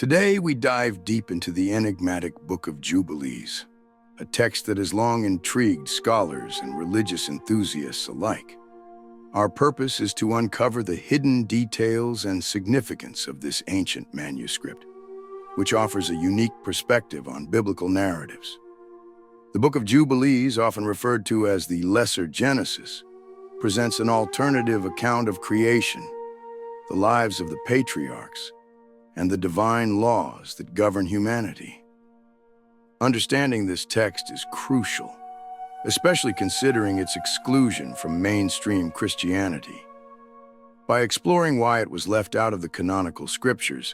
Today, we dive deep into the enigmatic Book of Jubilees, a text that has long intrigued scholars and religious enthusiasts alike. Our purpose is to uncover the hidden details and significance of this ancient manuscript, which offers a unique perspective on biblical narratives. The Book of Jubilees, often referred to as the Lesser Genesis, presents an alternative account of creation, the lives of the patriarchs, and the divine laws that govern humanity. Understanding this text is crucial, especially considering its exclusion from mainstream Christianity. By exploring why it was left out of the canonical scriptures,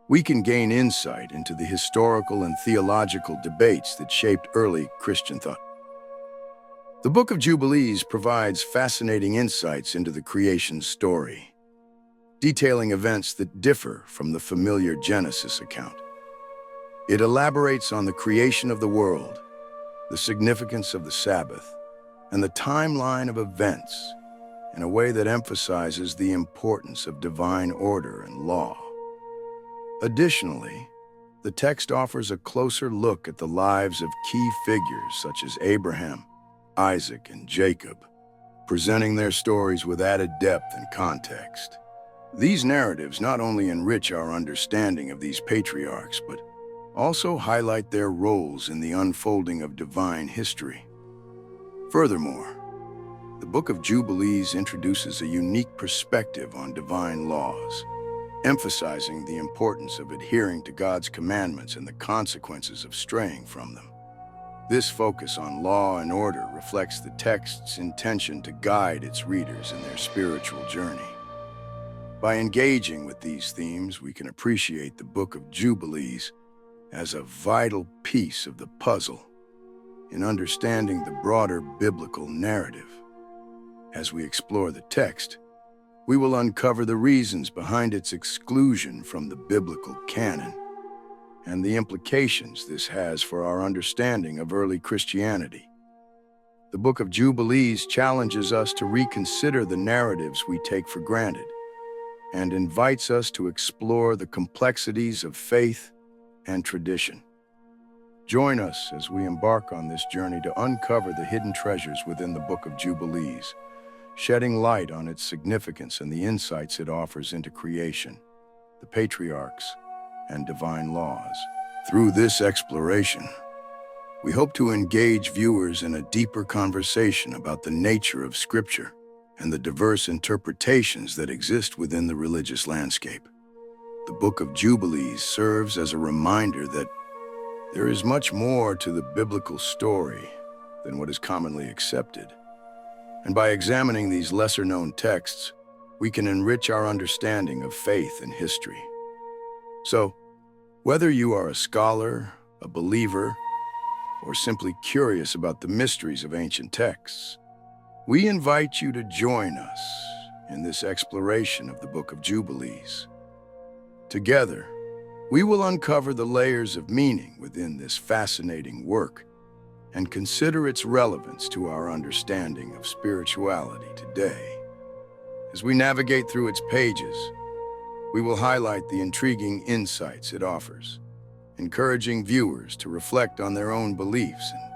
we can gain insight into the historical and theological debates that shaped early Christian thought. The Book of Jubilees provides fascinating insights into the creation story, detailing events that differ from the familiar Genesis account. It elaborates on the creation of the world, the significance of the Sabbath, and the timeline of events in a way that emphasizes the importance of divine order and law. Additionally, the text offers a closer look at the lives of key figures such as Abraham, Isaac, and Jacob, presenting their stories with added depth and context. These narratives not only enrich our understanding of these patriarchs, but also highlight their roles in the unfolding of divine history. Furthermore, the Book of Jubilees introduces a unique perspective on divine laws, emphasizing the importance of adhering to God's commandments and the consequences of straying from them. This focus on law and order reflects the text's intention to guide its readers in their spiritual journey. By engaging with these themes, we can appreciate the Book of Jubilees as a vital piece of the puzzle in understanding the broader biblical narrative. As we explore the text, we will uncover the reasons behind its exclusion from the biblical canon and the implications this has for our understanding of early Christianity. The Book of Jubilees challenges us to reconsider the narratives we take for granted and invites us to explore the complexities of faith and tradition. Join us as we embark on this journey to uncover the hidden treasures within the Book of Jubilees, shedding light on its significance and the insights it offers into creation, the patriarchs, and divine laws. Through this exploration, we hope to engage viewers in a deeper conversation about the nature of Scripture and the diverse interpretations that exist within the religious landscape. The Book of Jubilees serves as a reminder that there is much more to the biblical story than what is commonly accepted. And by examining these lesser-known texts, we can enrich our understanding of faith and history. So, whether you are a scholar, a believer, or simply curious about the mysteries of ancient texts, we invite you to join us in this exploration of the Book of Jubilees. Together, we will uncover the layers of meaning within this fascinating work and consider its relevance to our understanding of spirituality today. As we navigate through its pages, we will highlight the intriguing insights it offers, encouraging viewers to reflect on their own beliefs and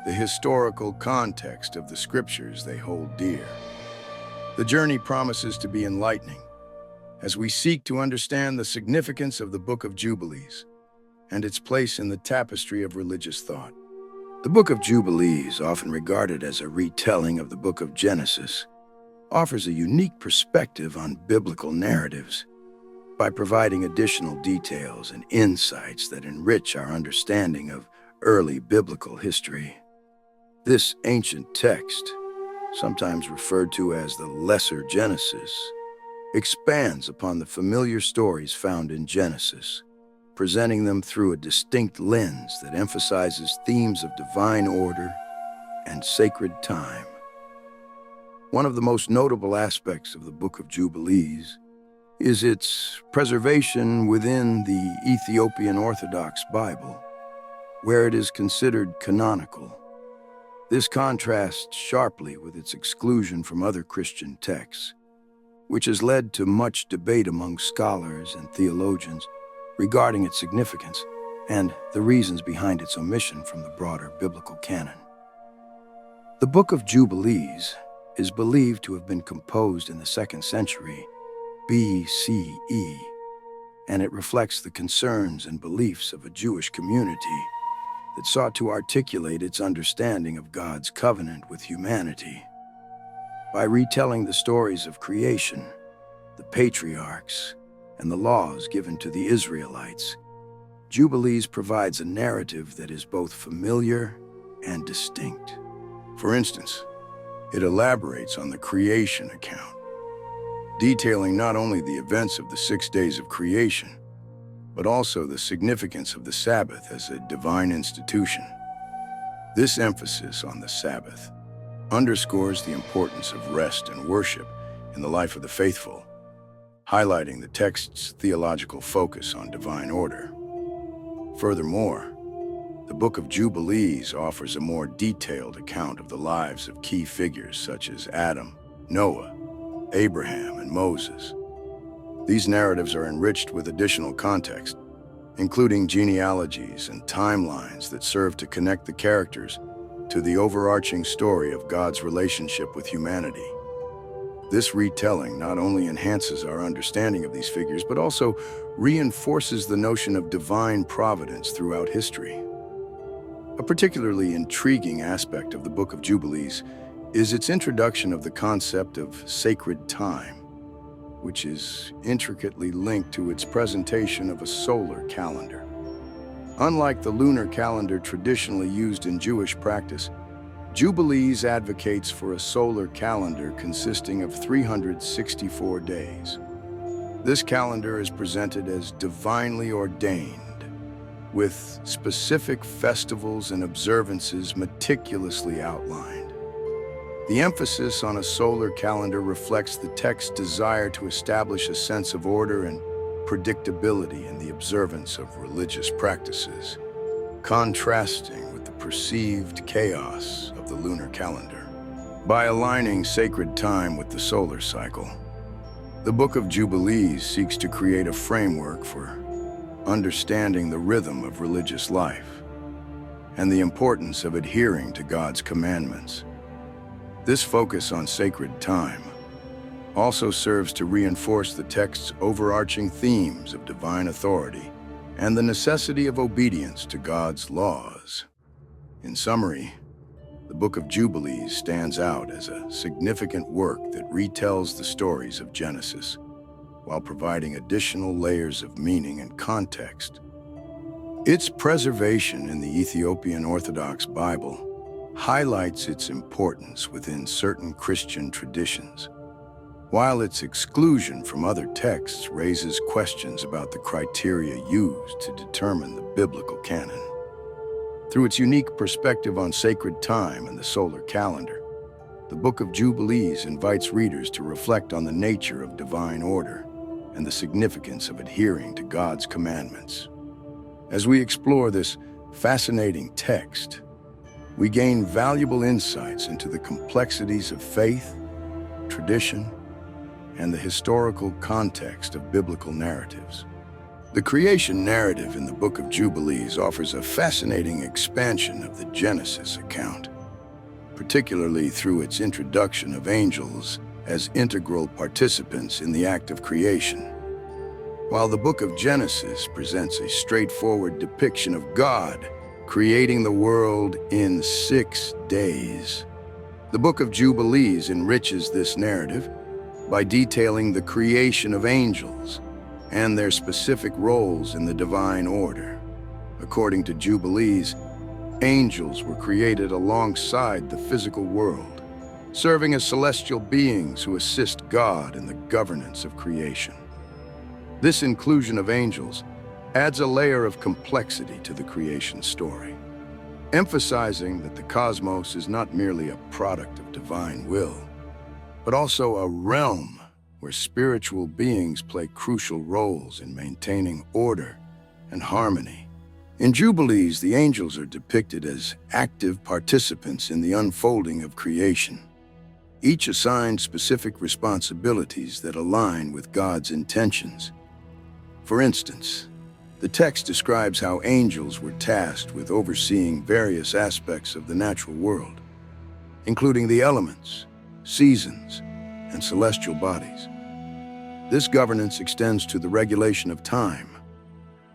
the historical context of the scriptures they hold dear. The journey promises to be enlightening as we seek to understand the significance of the Book of Jubilees and its place in the tapestry of religious thought. The Book of Jubilees, often regarded as a retelling of the Book of Genesis, offers a unique perspective on biblical narratives by providing additional details and insights that enrich our understanding of early biblical history. This ancient text, sometimes referred to as the Lesser Genesis, expands upon the familiar stories found in Genesis, presenting them through a distinct lens that emphasizes themes of divine order and sacred time. One of the most notable aspects of the Book of Jubilees is its preservation within the Ethiopian Orthodox Bible, where it is considered canonical. This contrasts sharply with its exclusion from other Christian texts, which has led to much debate among scholars and theologians. regarding its significance and the reasons behind its omission from the broader biblical canon. The Book of Jubilees is believed to have been composed in the 2nd century BCE, and it reflects the concerns and beliefs of a Jewish community that sought to articulate its understanding of God's covenant with humanity. By retelling the stories of creation, the patriarchs, and the laws given to the Israelites, Jubilees provides a narrative that is both familiar and distinct. For instance, it elaborates on the creation account, detailing not only the events of the 6 days of creation, but also the significance of the Sabbath as a divine institution. This emphasis on the Sabbath underscores the importance of rest and worship in the life of the faithful, highlighting the text's theological focus on divine order. Furthermore, the Book of Jubilees offers a more detailed account of the lives of key figures such as Adam, Noah, Abraham, and Moses. These narratives are enriched with additional context, including genealogies and timelines that serve to connect the characters to the overarching story of God's relationship with humanity. This retelling not only enhances our understanding of these figures, but also reinforces the notion of divine providence throughout history. A particularly intriguing aspect of the Book of Jubilees is its introduction of the concept of sacred time, which is intricately linked to its presentation of a solar calendar. Unlike the lunar calendar traditionally used in Jewish practice, Jubilees advocates for a solar calendar consisting of 364 days. This calendar is presented as divinely ordained, with specific festivals and observances meticulously outlined. The emphasis on a solar calendar reflects the text's desire to establish a sense of order and predictability in the observance of religious practices, contrasting with the perceived chaos of the lunar calendar. By aligning sacred time with the solar cycle, the Book of Jubilees seeks to create a framework for understanding the rhythm of religious life and the importance of adhering to God's commandments. This focus on sacred time also serves to reinforce the text's overarching themes of divine authority and the necessity of obedience to God's laws. In summary, the Book of Jubilees stands out as a significant work that retells the stories of Genesis, while providing additional layers of meaning and context. Its preservation in the Ethiopian Orthodox Bible highlights its importance within certain Christian traditions, while its exclusion from other texts raises questions about the criteria used to determine the biblical canon. Through its unique perspective on sacred time and the solar calendar, the Book of Jubilees invites readers to reflect on the nature of divine order and the significance of adhering to God's commandments. As we explore this fascinating text, we gain valuable insights into the complexities of faith, tradition, and the historical context of biblical narratives. The creation narrative in the Book of Jubilees offers a fascinating expansion of the Genesis account, particularly through its introduction of angels as integral participants in the act of creation. While the Book of Genesis presents a straightforward depiction of God creating the world in 6 days, the Book of Jubilees enriches this narrative by detailing the creation of angels and their specific roles in the divine order. According to Jubilees, angels were created alongside the physical world, serving as celestial beings who assist God in the governance of creation. This inclusion of angels adds a layer of complexity to the creation story, emphasizing that the cosmos is not merely a product of divine will, but also a realm where spiritual beings play crucial roles in maintaining order and harmony. In Jubilees, the angels are depicted as active participants in the unfolding of creation, each assigned specific responsibilities that align with God's intentions. For instance, The text describes how angels were tasked with overseeing various aspects of the natural world, including the elements, seasons, and celestial bodies. This governance extends to the regulation of time,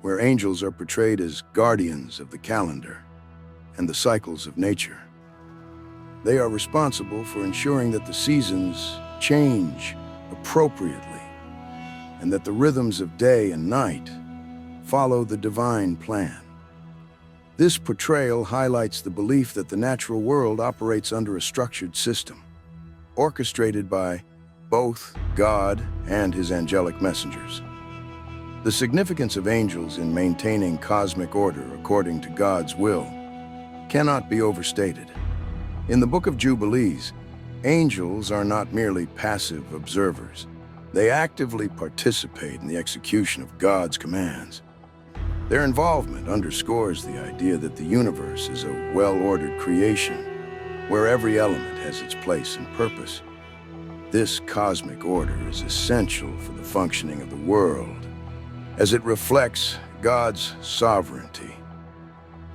where angels are portrayed as guardians of the calendar and the cycles of nature. They are responsible for ensuring that the seasons change appropriately and that the rhythms of day and night follow the divine plan. This portrayal highlights the belief that the natural world operates under a structured system, orchestrated by both God and his angelic messengers. The significance of angels in maintaining cosmic order according to God's will cannot be overstated. In the Book of Jubilees, angels are not merely passive observers. They actively participate in the execution of God's commands. Their involvement underscores the idea that the universe is a well-ordered creation, where every element has its place and purpose. This cosmic order is essential for the functioning of the world, as it reflects God's sovereignty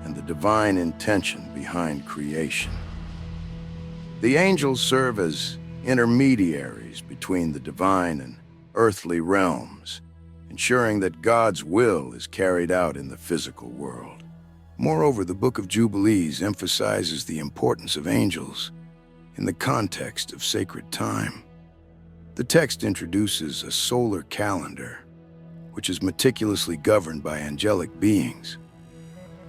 and the divine intention behind creation. The angels serve as intermediaries between the divine and earthly realms, ensuring that God's will is carried out in the physical world. Moreover, the Book of Jubilees emphasizes the importance of angels in the context of sacred time. The text introduces a solar calendar, which is meticulously governed by angelic beings.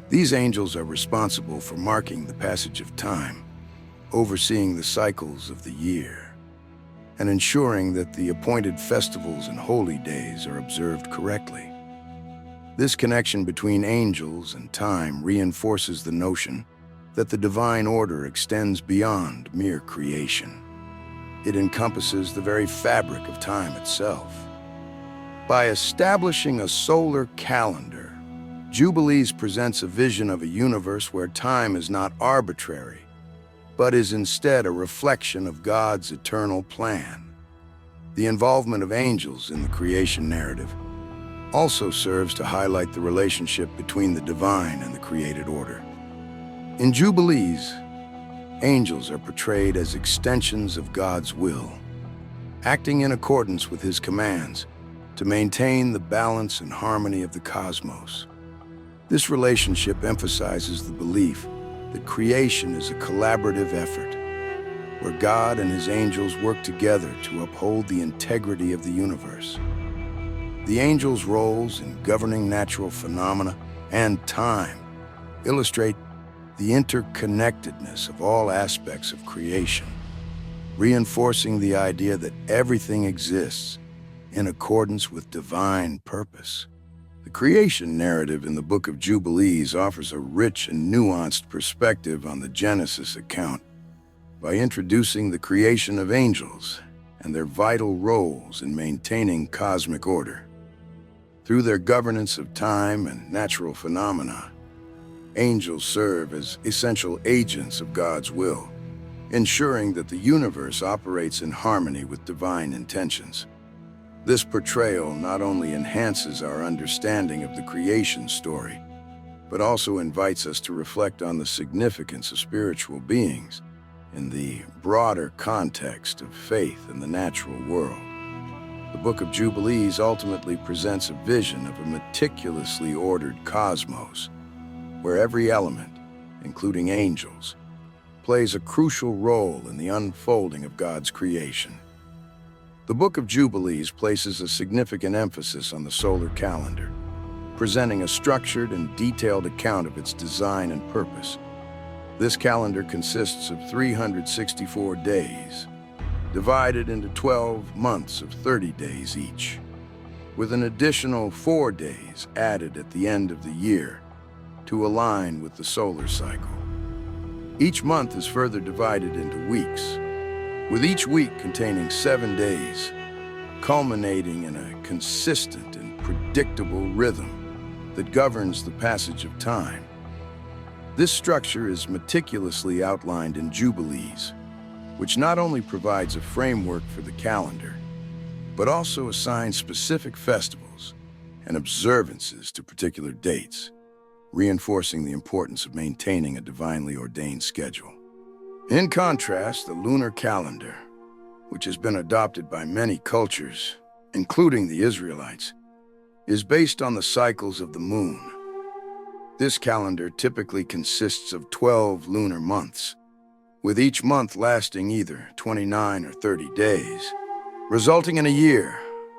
These angels are responsible for marking the passage of time, overseeing the cycles of the year, and ensuring that the appointed festivals and holy days are observed correctly. This connection between angels and time reinforces the notion that the divine order extends beyond mere creation. It encompasses the very fabric of time itself. By establishing a solar calendar, Jubilees presents a vision of a universe where time is not arbitrary, but is instead a reflection of God's eternal plan. The involvement of angels in the creation narrative also serves to highlight the relationship between the divine and the created order. In Jubilees, angels are portrayed as extensions of God's will, acting in accordance with his commands to maintain the balance and harmony of the cosmos. This relationship emphasizes the belief that creation is a collaborative effort, where God and his angels work together to uphold the integrity of the universe. The angels' roles in governing natural phenomena and time illustrate the interconnectedness of all aspects of creation, reinforcing the idea that everything exists in accordance with divine purpose. The creation narrative in the Book of Jubilees offers a rich and nuanced perspective on the Genesis account by introducing the creation of angels and their vital roles in maintaining cosmic order. Through their governance of time and natural phenomena, angels serve as essential agents of God's will, ensuring that the universe operates in harmony with divine intentions. This portrayal not only enhances our understanding of the creation story, but also invites us to reflect on the significance of spiritual beings in the broader context of faith in the natural world. The Book of Jubilees ultimately presents a vision of a meticulously ordered cosmos, where every element, including angels, plays a crucial role in the unfolding of God's creation. The Book of Jubilees places a significant emphasis on the solar calendar, presenting a structured and detailed account of its design and purpose. This calendar consists of 364 days, divided into 12 months of 30 days each, with an additional 4 days added at the end of the year to align with the solar cycle. Each month is further divided into weeks, with each week containing 7 days, culminating in a consistent and predictable rhythm that governs the passage of time. This structure is meticulously outlined in Jubilees, which not only provides a framework for the calendar, but also assigns specific festivals and observances to particular dates, reinforcing the importance of maintaining a divinely ordained schedule. In contrast, the lunar calendar, which has been adopted by many cultures, including the Israelites, is based on the cycles of the moon. This calendar typically consists of 12 lunar months, with each month lasting either 29 or 30 days, resulting in a year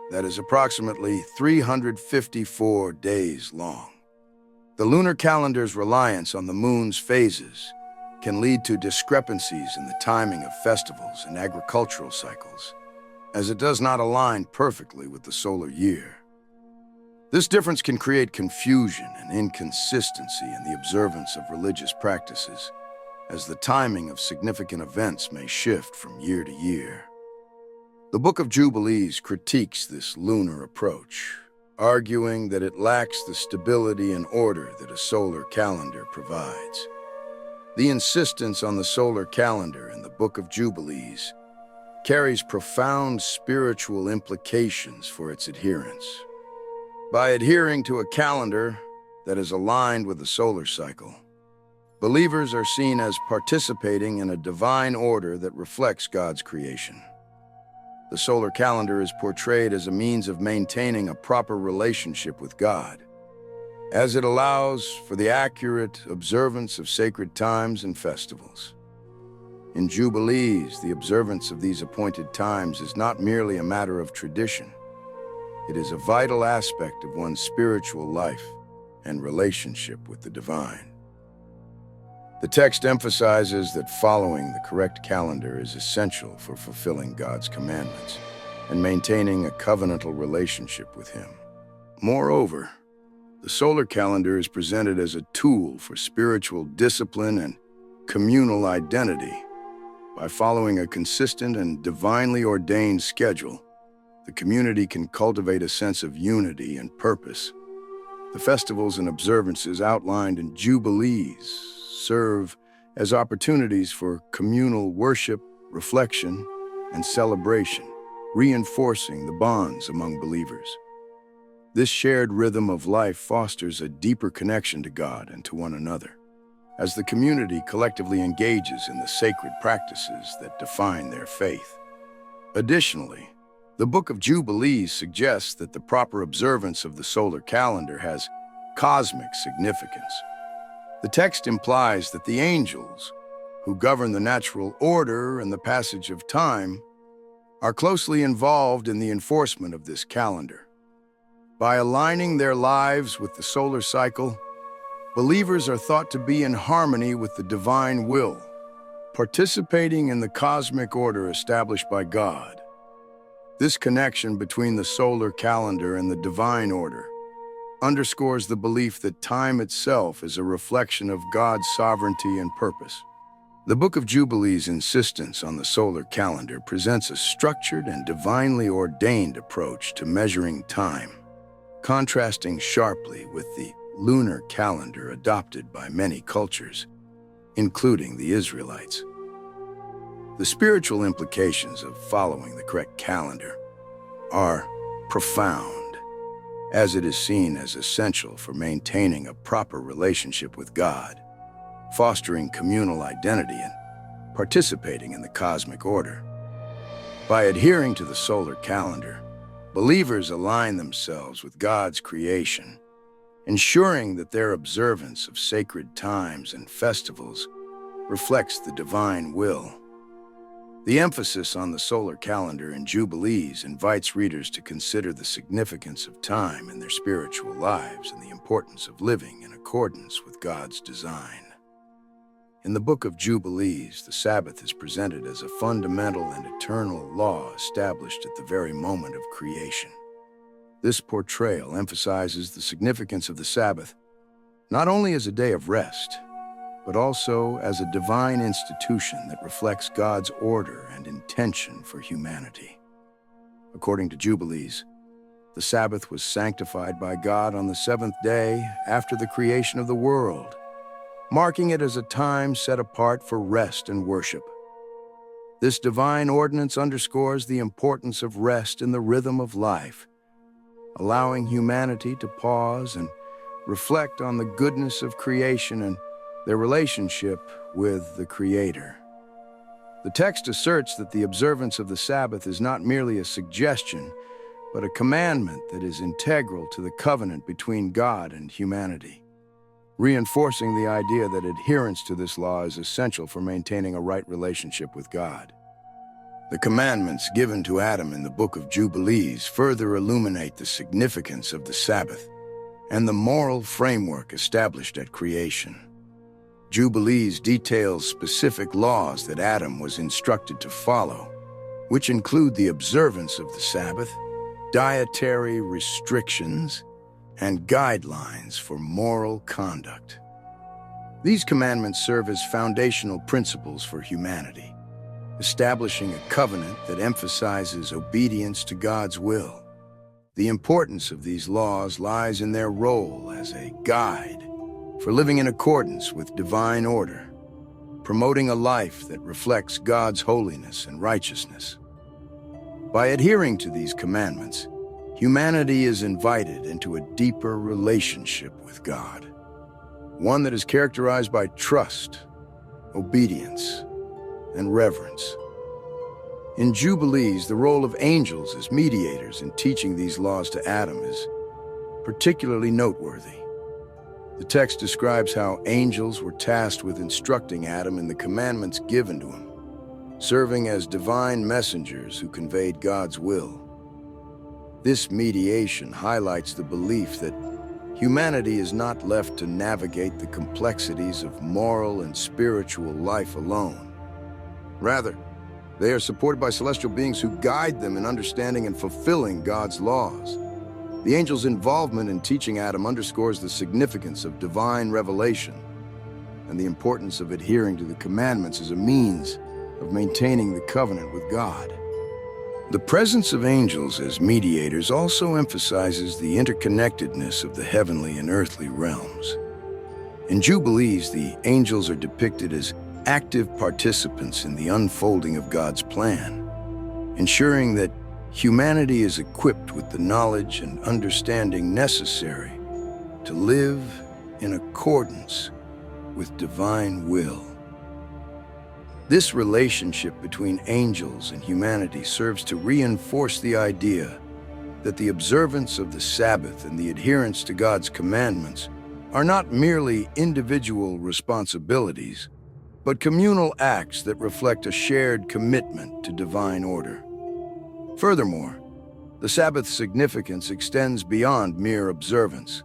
that is approximately 354 days long. The lunar calendar's reliance on the moon's phases can lead to discrepancies in the timing of festivals and agricultural cycles, as it does not align perfectly with the solar year. This difference can create confusion and inconsistency in the observance of religious practices, as the timing of significant events may shift from year to year. The Book of Jubilees critiques this lunar approach, arguing that it lacks the stability and order that a solar calendar provides. The insistence on the solar calendar in the Book of Jubilees carries profound spiritual implications for its adherents. By adhering to a calendar that is aligned with the solar cycle, believers are seen as participating in a divine order that reflects God's creation. The solar calendar is portrayed as a means of maintaining a proper relationship with God, as it allows for the accurate observance of sacred times and festivals. In Jubilees, the observance of these appointed times is not merely a matter of tradition. It is a vital aspect of one's spiritual life and relationship with the divine. The text emphasizes that following the correct calendar is essential for fulfilling God's commandments and maintaining a covenantal relationship with Him. Moreover, the solar calendar is presented as a tool for spiritual discipline and communal identity. By following a consistent and divinely ordained schedule, the community can cultivate a sense of unity and purpose. The festivals and observances outlined in Jubilees serve as opportunities for communal worship, reflection, and celebration, reinforcing the bonds among believers. This shared rhythm of life fosters a deeper connection to God and to one another, as the community collectively engages in the sacred practices that define their faith. Additionally, the Book of Jubilees suggests that the proper observance of the solar calendar has cosmic significance. The text implies that the angels, who govern the natural order and the passage of time, are closely involved in the enforcement of this calendar. By aligning their lives with the solar cycle, believers are thought to be in harmony with the divine will, participating in the cosmic order established by God. This connection between the solar calendar and the divine order underscores the belief that time itself is a reflection of God's sovereignty and purpose. The Book of Jubilees' insistence on the solar calendar presents a structured and divinely ordained approach to measuring time, contrasting sharply with the lunar calendar adopted by many cultures, including the Israelites. The spiritual implications of following the correct calendar are profound, as it is seen as essential for maintaining a proper relationship with God, fostering communal identity, and participating in the cosmic order. By adhering to the solar calendar, believers align themselves with God's creation, ensuring that their observance of sacred times and festivals reflects the divine will. The emphasis on the solar calendar in Jubilees invites readers to consider the significance of time in their spiritual lives and the importance of living in accordance with God's design. In the Book of Jubilees, the Sabbath is presented as a fundamental and eternal law established at the very moment of creation. This portrayal emphasizes the significance of the Sabbath not only as a day of rest, but also as a divine institution that reflects God's order and intention for humanity. According to Jubilees, the Sabbath was sanctified by God on the seventh day after the creation of the world, marking it as a time set apart for rest and worship. This divine ordinance underscores the importance of rest in the rhythm of life, allowing humanity to pause and reflect on the goodness of creation and their relationship with the Creator. The text asserts that the observance of the Sabbath is not merely a suggestion, but a commandment that is integral to the covenant between God and humanity, reinforcing the idea that adherence to this law is essential for maintaining a right relationship with God. The commandments given to Adam in the Book of Jubilees further illuminate the significance of the Sabbath and the moral framework established at creation. Jubilees details specific laws that Adam was instructed to follow, which include the observance of the Sabbath, dietary restrictions, and guidelines for moral conduct. These commandments serve as foundational principles for humanity, establishing a covenant that emphasizes obedience to God's will. The importance of these laws lies in their role as a guide for living in accordance with divine order, promoting a life that reflects God's holiness and righteousness. By adhering to these commandments, humanity is invited into a deeper relationship with God, one that is characterized by trust, obedience, and reverence. In Jubilees, the role of angels as mediators in teaching these laws to Adam is particularly noteworthy. The text describes how angels were tasked with instructing Adam in the commandments given to him, serving as divine messengers who conveyed God's will. This mediation highlights the belief that humanity is not left to navigate the complexities of moral and spiritual life alone. Rather, they are supported by celestial beings who guide them in understanding and fulfilling God's laws. The angel's involvement in teaching Adam underscores the significance of divine revelation and the importance of adhering to the commandments as a means of maintaining the covenant with God. The presence of angels as mediators also emphasizes the interconnectedness of the heavenly and earthly realms. In Jubilees, the angels are depicted as active participants in the unfolding of God's plan, ensuring that humanity is equipped with the knowledge and understanding necessary to live in accordance with divine will. This relationship between angels and humanity serves to reinforce the idea that the observance of the Sabbath and the adherence to God's commandments are not merely individual responsibilities, but communal acts that reflect a shared commitment to divine order. Furthermore, the Sabbath's significance extends beyond mere observance.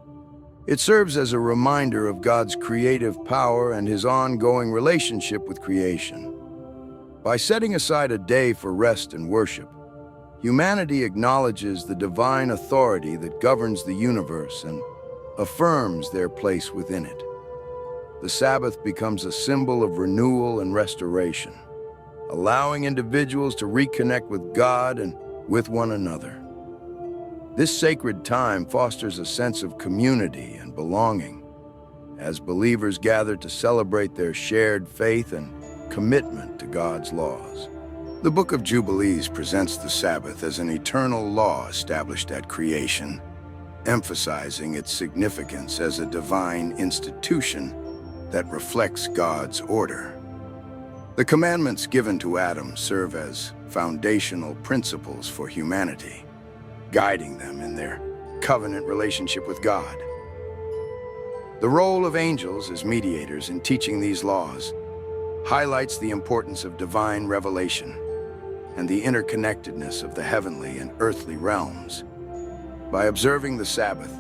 It serves as a reminder of God's creative power and his ongoing relationship with creation. By setting aside a day for rest and worship, humanity acknowledges the divine authority that governs the universe and affirms their place within it. The Sabbath becomes a symbol of renewal and restoration, allowing individuals to reconnect with God and with one another. This sacred time fosters a sense of community and belonging, as believers gather to celebrate their shared faith and commitment to God's laws. The Book of Jubilees presents the Sabbath as an eternal law established at creation, emphasizing its significance as a divine institution that reflects God's order. The commandments given to Adam serve as foundational principles for humanity, guiding them in their covenant relationship with God. The role of angels as mediators in teaching these laws highlights the importance of divine revelation and the interconnectedness of the heavenly and earthly realms. By observing the Sabbath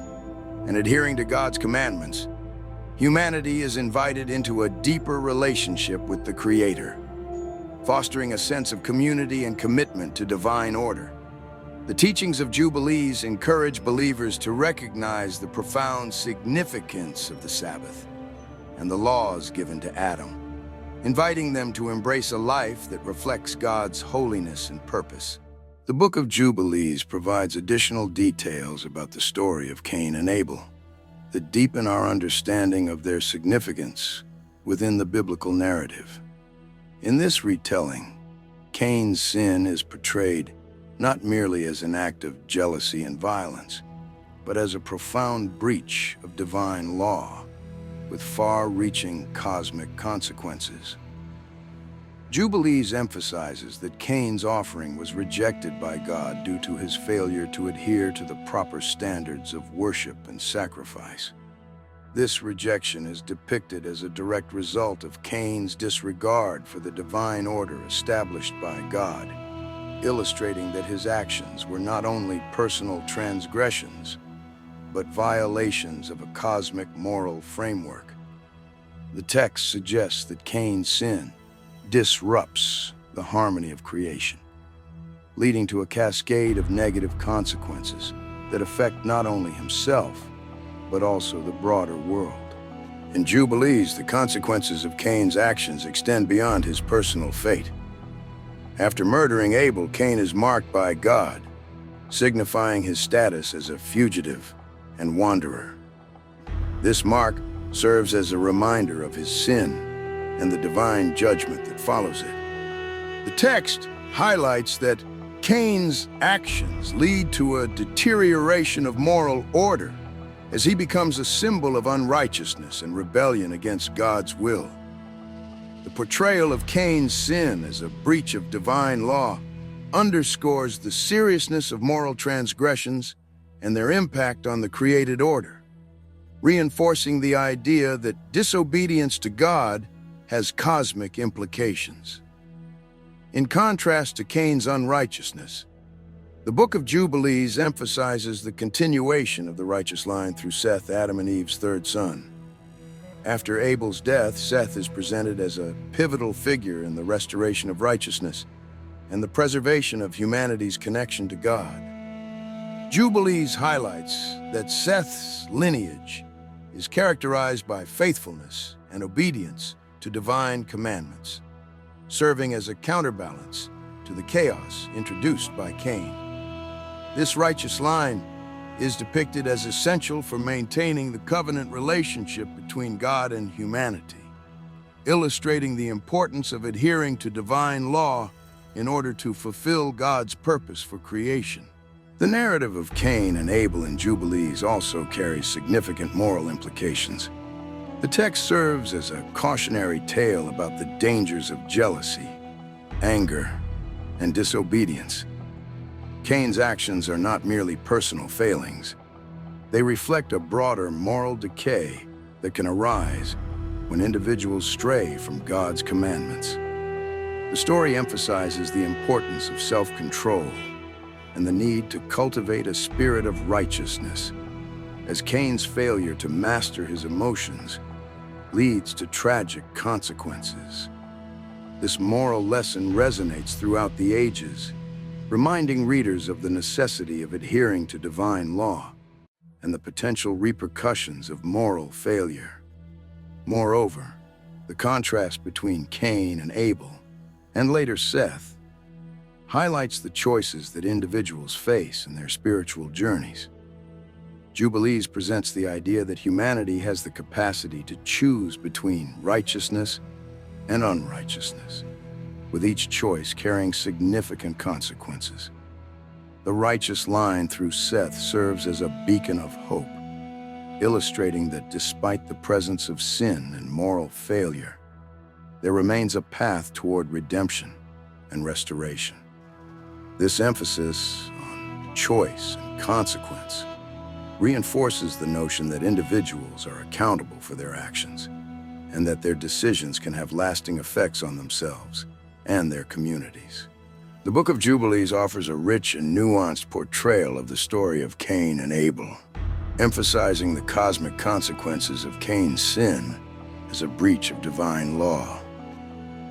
and adhering to God's commandments, humanity is invited into a deeper relationship with the Creator, fostering a sense of community and commitment to divine order. The teachings of Jubilees encourage believers to recognize the profound significance of the Sabbath and the laws given to Adam, inviting them to embrace a life that reflects God's holiness and purpose. The Book of Jubilees provides additional details about the story of Cain and Abel that deepen our understanding of their significance within the biblical narrative. In this retelling, Cain's sin is portrayed not merely as an act of jealousy and violence, but as a profound breach of divine law, with far-reaching cosmic consequences. Jubilees emphasizes that Cain's offering was rejected by God due to his failure to adhere to the proper standards of worship and sacrifice. This rejection is depicted as a direct result of Cain's disregard for the divine order established by God, illustrating that his actions were not only personal transgressions, but violations of a cosmic moral framework. The text suggests that Cain's sin disrupts the harmony of creation, leading to a cascade of negative consequences that affect not only himself, but also the broader world. In Jubilees, the consequences of Cain's actions extend beyond his personal fate. After murdering Abel, Cain is marked by God, signifying his status as a fugitive and wanderer. This mark serves as a reminder of his sin and the divine judgment that follows it. The text highlights that Cain's actions lead to a deterioration of moral order as he becomes a symbol of unrighteousness and rebellion against God's will. The portrayal of Cain's sin as a breach of divine law underscores the seriousness of moral transgressions and their impact on the created order, reinforcing the idea that disobedience to God has cosmic implications. In contrast to Cain's unrighteousness, the Book of Jubilees emphasizes the continuation of the righteous line through Seth, Adam and Eve's third son. After Abel's death, Seth is presented as a pivotal figure in the restoration of righteousness and the preservation of humanity's connection to God. Jubilees highlights that Seth's lineage is characterized by faithfulness and obedience to divine commandments, serving as a counterbalance to the chaos introduced by Cain. This righteous line is depicted as essential for maintaining the covenant relationship between God and humanity, illustrating the importance of adhering to divine law in order to fulfill God's purpose for creation. The narrative of Cain and Abel in Jubilees also carries significant moral implications. The text serves as a cautionary tale about the dangers of jealousy, anger, and disobedience. Cain's actions are not merely personal failings. They reflect a broader moral decay that can arise when individuals stray from God's commandments. The story emphasizes the importance of self-control and the need to cultivate a spirit of righteousness, as Cain's failure to master his emotions leads to tragic consequences. This moral lesson resonates throughout the ages, reminding readers of the necessity of adhering to divine law and the potential repercussions of moral failure. Moreover, the contrast between Cain and Abel, and later Seth, highlights the choices that individuals face in their spiritual journeys. Jubilees presents the idea that humanity has the capacity to choose between righteousness and unrighteousness, with each choice carrying significant consequences. The righteous line through Seth serves as a beacon of hope, illustrating that despite the presence of sin and moral failure, there remains a path toward redemption and restoration. This emphasis on choice and consequence reinforces the notion that individuals are accountable for their actions and that their decisions can have lasting effects on themselves and their communities. The Book of Jubilees offers a rich and nuanced portrayal of the story of Cain and Abel, emphasizing the cosmic consequences of Cain's sin as a breach of divine law.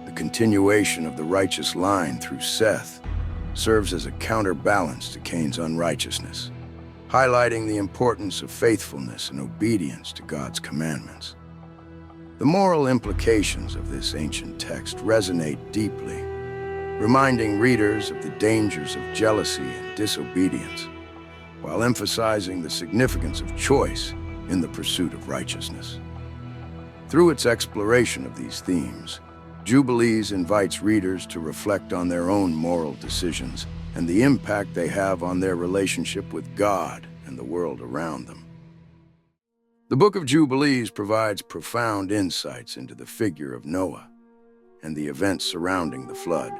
The continuation of the righteous line through Seth serves as a counterbalance to Cain's unrighteousness, highlighting the importance of faithfulness and obedience to God's commandments. The moral implications of this ancient text resonate deeply, reminding readers of the dangers of jealousy and disobedience, while emphasizing the significance of choice in the pursuit of righteousness. Through its exploration of these themes, Jubilees invites readers to reflect on their own moral decisions and the impact they have on their relationship with God and and the world around them. The Book of Jubilees provides profound insights into the figure of Noah and the events surrounding the flood,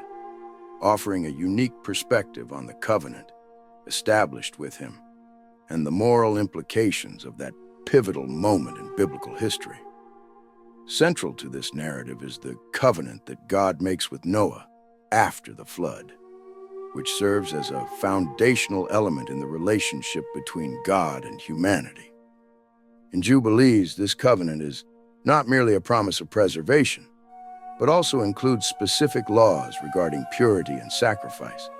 offering a unique perspective on the covenant established with him and the moral implications of that pivotal moment in biblical history. Central to this narrative is the covenant that God makes with Noah after the flood, which serves as a foundational element in the relationship between God and humanity. In Jubilees, this covenant is not merely a promise of preservation, but also includes specific laws regarding purity and sacrifice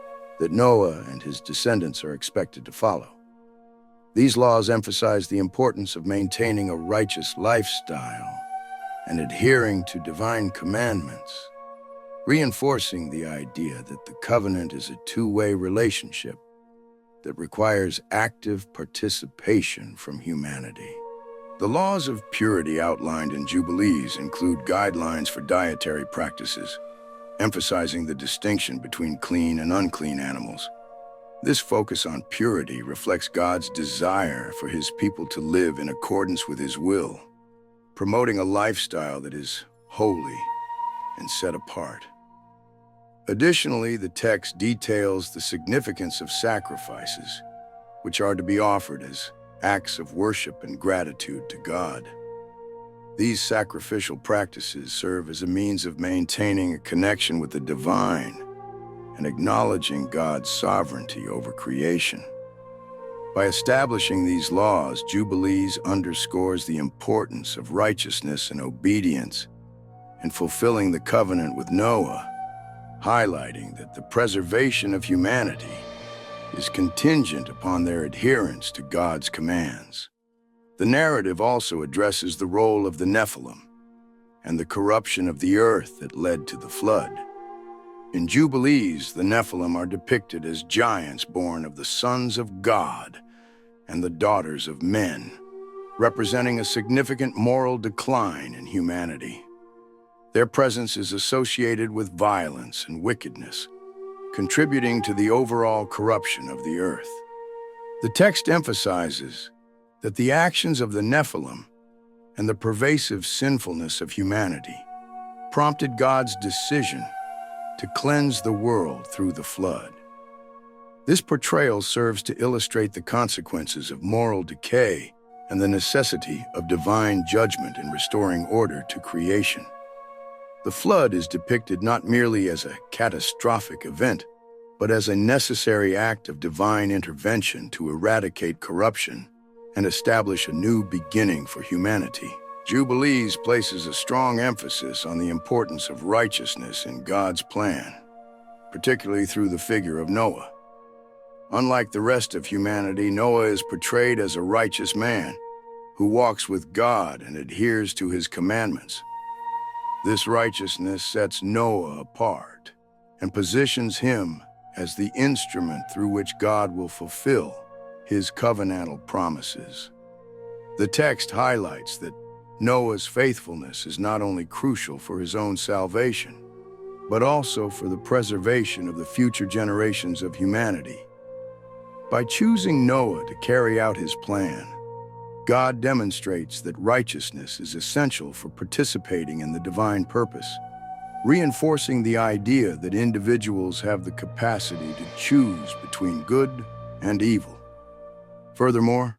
that Noah and his descendants are expected to follow. These laws emphasize the importance of maintaining a righteous lifestyle and adhering to divine commandments, reinforcing the idea that the covenant is a two-way relationship that requires active participation from humanity. The laws of purity outlined in Jubilees include guidelines for dietary practices, emphasizing the distinction between clean and unclean animals. This focus on purity reflects God's desire for his people to live in accordance with his will, promoting a lifestyle that is holy and set apart. Additionally, the text details the significance of sacrifices, which are to be offered as acts of worship and gratitude to God. These sacrificial practices serve as a means of maintaining a connection with the divine and acknowledging God's sovereignty over creation. By establishing these laws, Jubilees underscores the importance of righteousness and obedience in fulfilling the covenant with Noah, highlighting that the preservation of humanity is contingent upon their adherence to God's commands. The narrative also addresses the role of the Nephilim and the corruption of the earth that led to the flood. In Jubilees, the Nephilim are depicted as giants born of the sons of God and the daughters of men, representing a significant moral decline in humanity. Their presence is associated with violence and wickedness, contributing to the overall corruption of the earth. The text emphasizes that the actions of the Nephilim and the pervasive sinfulness of humanity prompted God's decision to cleanse the world through the flood. This portrayal serves to illustrate the consequences of moral decay and the necessity of divine judgment in restoring order to creation. The flood is depicted not merely as a catastrophic event, but as a necessary act of divine intervention to eradicate corruption and establish a new beginning for humanity. Jubilees places a strong emphasis on the importance of righteousness in God's plan, particularly through the figure of Noah. Unlike the rest of humanity, Noah is portrayed as a righteous man who walks with God and adheres to his commandments. This righteousness sets Noah apart and positions him as the instrument through which God will fulfill his covenantal promises. The text highlights that Noah's faithfulness is not only crucial for his own salvation, but also for the preservation of the future generations of humanity. By choosing Noah to carry out his plan, God demonstrates that righteousness is essential for participating in the divine purpose, reinforcing the idea that individuals have the capacity to choose between good and evil. Furthermore,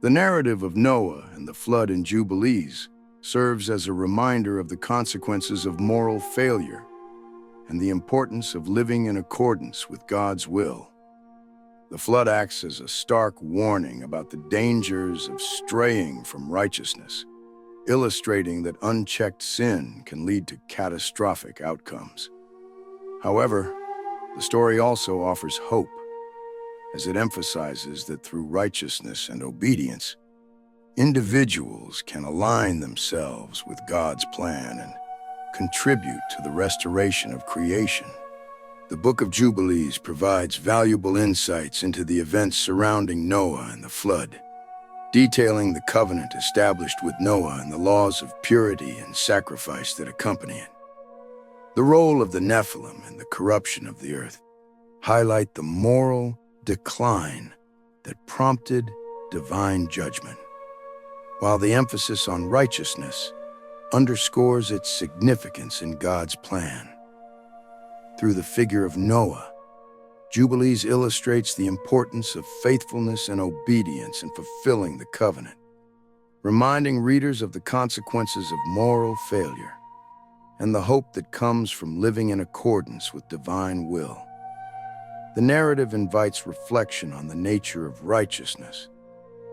the narrative of Noah and the flood in Jubilees serves as a reminder of the consequences of moral failure and the importance of living in accordance with God's will. The flood acts as a stark warning about the dangers of straying from righteousness, illustrating that unchecked sin can lead to catastrophic outcomes. However, the story also offers hope, as it emphasizes that through righteousness and obedience, individuals can align themselves with God's plan and contribute to the restoration of creation. The Book of Jubilees provides valuable insights into the events surrounding Noah and the flood, detailing the covenant established with Noah and the laws of purity and sacrifice that accompany it. The role of the Nephilim and the corruption of the earth highlight the moral decline that prompted divine judgment, while the emphasis on righteousness underscores its significance in God's plan. Through the figure of Noah, Jubilees illustrates the importance of faithfulness and obedience in fulfilling the covenant, reminding readers of the consequences of moral failure and the hope that comes from living in accordance with divine will. The narrative invites reflection on the nature of righteousness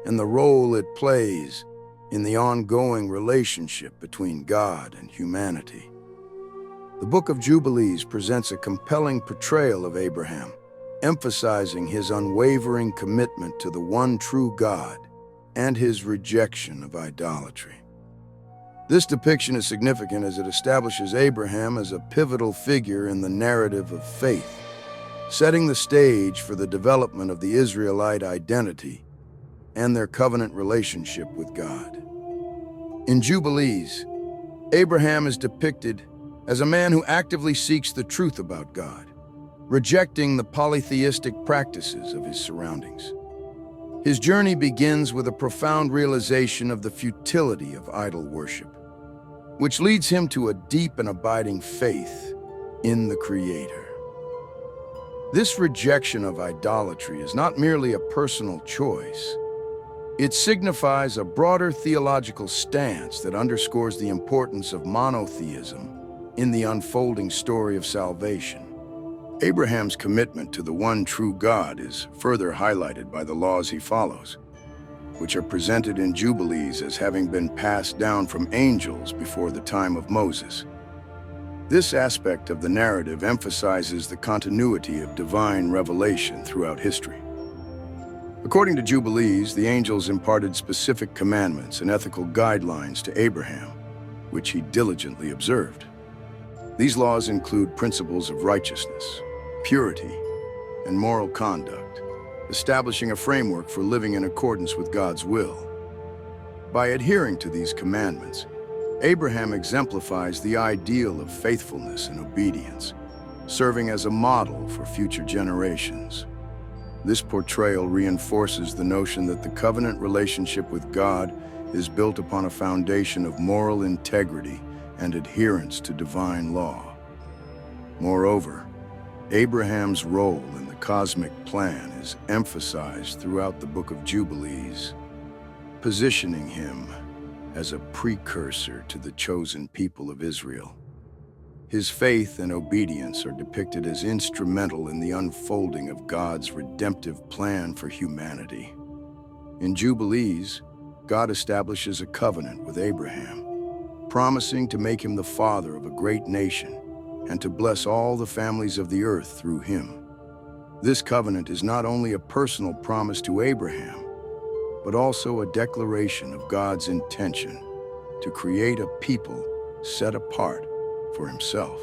and the role it plays in the ongoing relationship between God and humanity. The Book of Jubilees presents a compelling portrayal of Abraham, emphasizing his unwavering commitment to the one true God and his rejection of idolatry. This depiction is significant as it establishes Abraham as a pivotal figure in the narrative of faith, setting the stage for the development of the Israelite identity and their covenant relationship with God. In Jubilees, Abraham is depicted as a man who actively seeks the truth about God, rejecting the polytheistic practices of his surroundings. His journey begins with a profound realization of the futility of idol worship, which leads him to a deep and abiding faith in the Creator. This rejection of idolatry is not merely a personal choice. It signifies a broader theological stance that underscores the importance of monotheism in the unfolding story of salvation. Abraham's commitment to the one true God is further highlighted by the laws he follows, which are presented in Jubilees as having been passed down from angels before the time of Moses. This aspect of the narrative emphasizes the continuity of divine revelation throughout history. According to Jubilees, the angels imparted specific commandments and ethical guidelines to Abraham, which he diligently observed. These laws include principles of righteousness, purity, and moral conduct, establishing a framework for living in accordance with God's will. By adhering to these commandments, Abraham exemplifies the ideal of faithfulness and obedience, serving as a model for future generations. This portrayal reinforces the notion that the covenant relationship with God is built upon a foundation of moral integrity and adherence to divine law. Moreover, Abraham's role in the cosmic plan is emphasized throughout the Book of Jubilees, positioning him as a precursor to the chosen people of Israel. His faith and obedience are depicted as instrumental in the unfolding of God's redemptive plan for humanity. In Jubilees, God establishes a covenant with Abraham, promising to make him the father of a great nation and to bless all the families of the earth through him. This covenant is not only a personal promise to Abraham, but also a declaration of God's intention to create a people set apart for himself.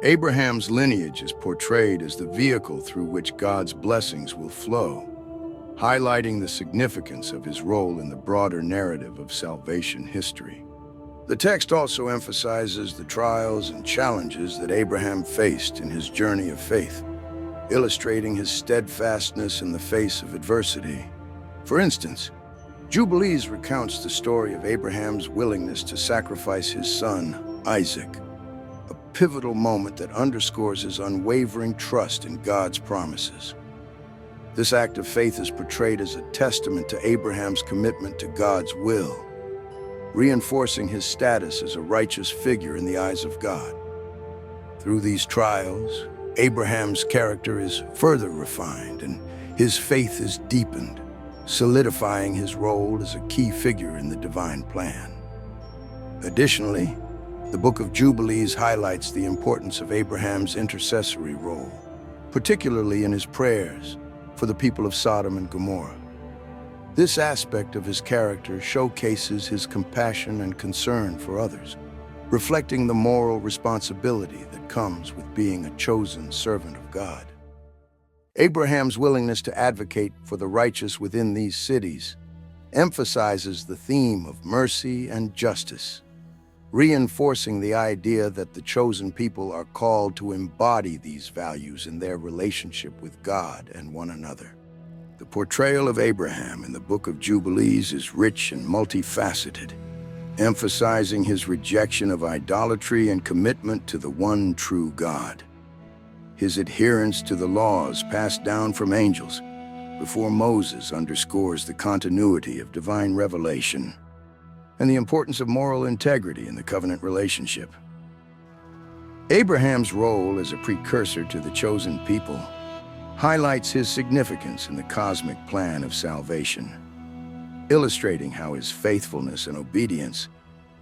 Abraham's lineage is portrayed as the vehicle through which God's blessings will flow, highlighting the significance of his role in the broader narrative of salvation history. The text also emphasizes the trials and challenges that Abraham faced in his journey of faith, illustrating his steadfastness in the face of adversity. For instance, Jubilees recounts the story of Abraham's willingness to sacrifice his son, Isaac, a pivotal moment that underscores his unwavering trust in God's promises. This act of faith is portrayed as a testament to Abraham's commitment to God's will, reinforcing his status as a righteous figure in the eyes of God. Through these trials, Abraham's character is further refined and his faith is deepened, solidifying his role as a key figure in the divine plan. Additionally, the Book of Jubilees highlights the importance of Abraham's intercessory role, particularly in his prayers for the people of Sodom and Gomorrah. This aspect of his character showcases his compassion and concern for others, reflecting the moral responsibility that comes with being a chosen servant of God. Abraham's willingness to advocate for the righteous within these cities emphasizes the theme of mercy and justice, reinforcing the idea that the chosen people are called to embody these values in their relationship with God and one another. The portrayal of Abraham in the Book of Jubilees is rich and multifaceted, emphasizing his rejection of idolatry and commitment to the one true God. His adherence to the laws passed down from angels before Moses underscores the continuity of divine revelation and the importance of moral integrity in the covenant relationship. Abraham's role as a precursor to the chosen people highlights his significance in the cosmic plan of salvation, illustrating how his faithfulness and obedience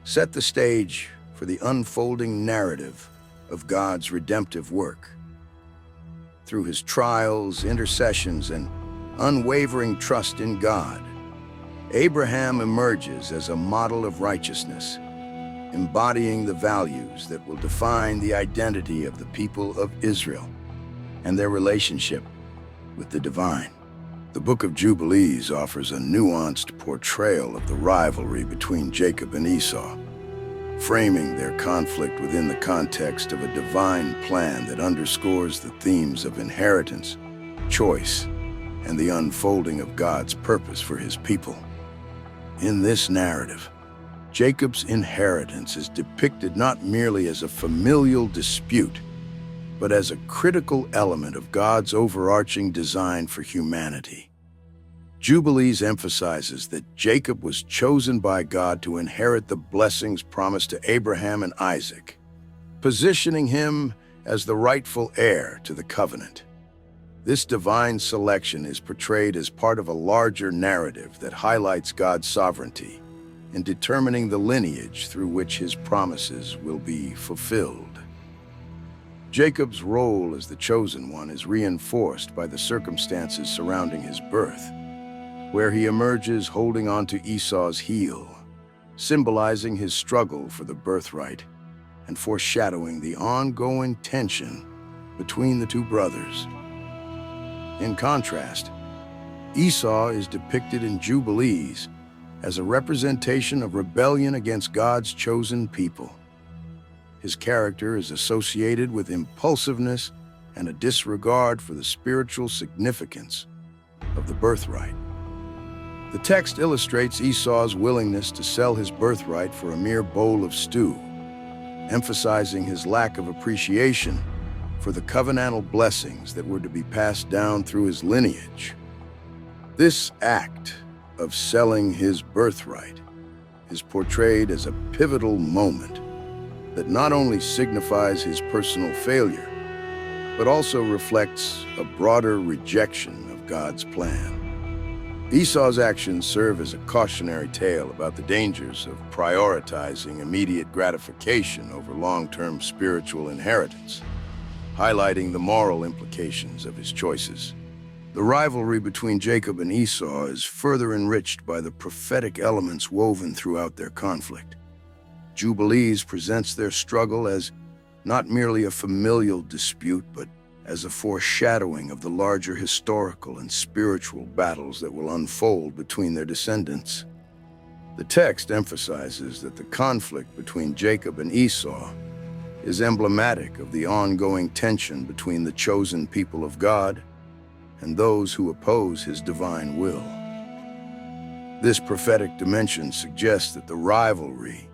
set the stage for the unfolding narrative of God's redemptive work. Through his trials, intercessions, and unwavering trust in God, Abraham emerges as a model of righteousness, embodying the values that will define the identity of the people of Israel and their relationship with the divine. The Book of Jubilees offers a nuanced portrayal of the rivalry between Jacob and Esau, framing their conflict within the context of a divine plan that underscores the themes of inheritance, choice, and the unfolding of God's purpose for his people. In this narrative, Jacob's inheritance is depicted not merely as a familial dispute, but as a critical element of God's overarching design for humanity. Jubilees emphasizes that Jacob was chosen by God to inherit the blessings promised to Abraham and Isaac, positioning him as the rightful heir to the covenant. This divine selection is portrayed as part of a larger narrative that highlights God's sovereignty in determining the lineage through which his promises will be fulfilled. Jacob's role as the chosen one is reinforced by the circumstances surrounding his birth, where he emerges holding onto Esau's heel, symbolizing his struggle for the birthright and foreshadowing the ongoing tension between the two brothers. In contrast, Esau is depicted in Jubilees as a representation of rebellion against God's chosen people. His character is associated with impulsiveness and a disregard for the spiritual significance of the birthright. The text illustrates Esau's willingness to sell his birthright for a mere bowl of stew, emphasizing his lack of appreciation for the covenantal blessings that were to be passed down through his lineage. This act of selling his birthright is portrayed as a pivotal moment that not only signifies his personal failure, but also reflects a broader rejection of God's plan. Esau's actions serve as a cautionary tale about the dangers of prioritizing immediate gratification over long-term spiritual inheritance, highlighting the moral implications of his choices. The rivalry between Jacob and Esau is further enriched by the prophetic elements woven throughout their conflict. Jubilees presents their struggle as not merely a familial dispute, but as a foreshadowing of the larger historical and spiritual battles that will unfold between their descendants. The text emphasizes that the conflict between Jacob and Esau is emblematic of the ongoing tension between the chosen people of God and those who oppose his divine will. This prophetic dimension suggests that the rivalry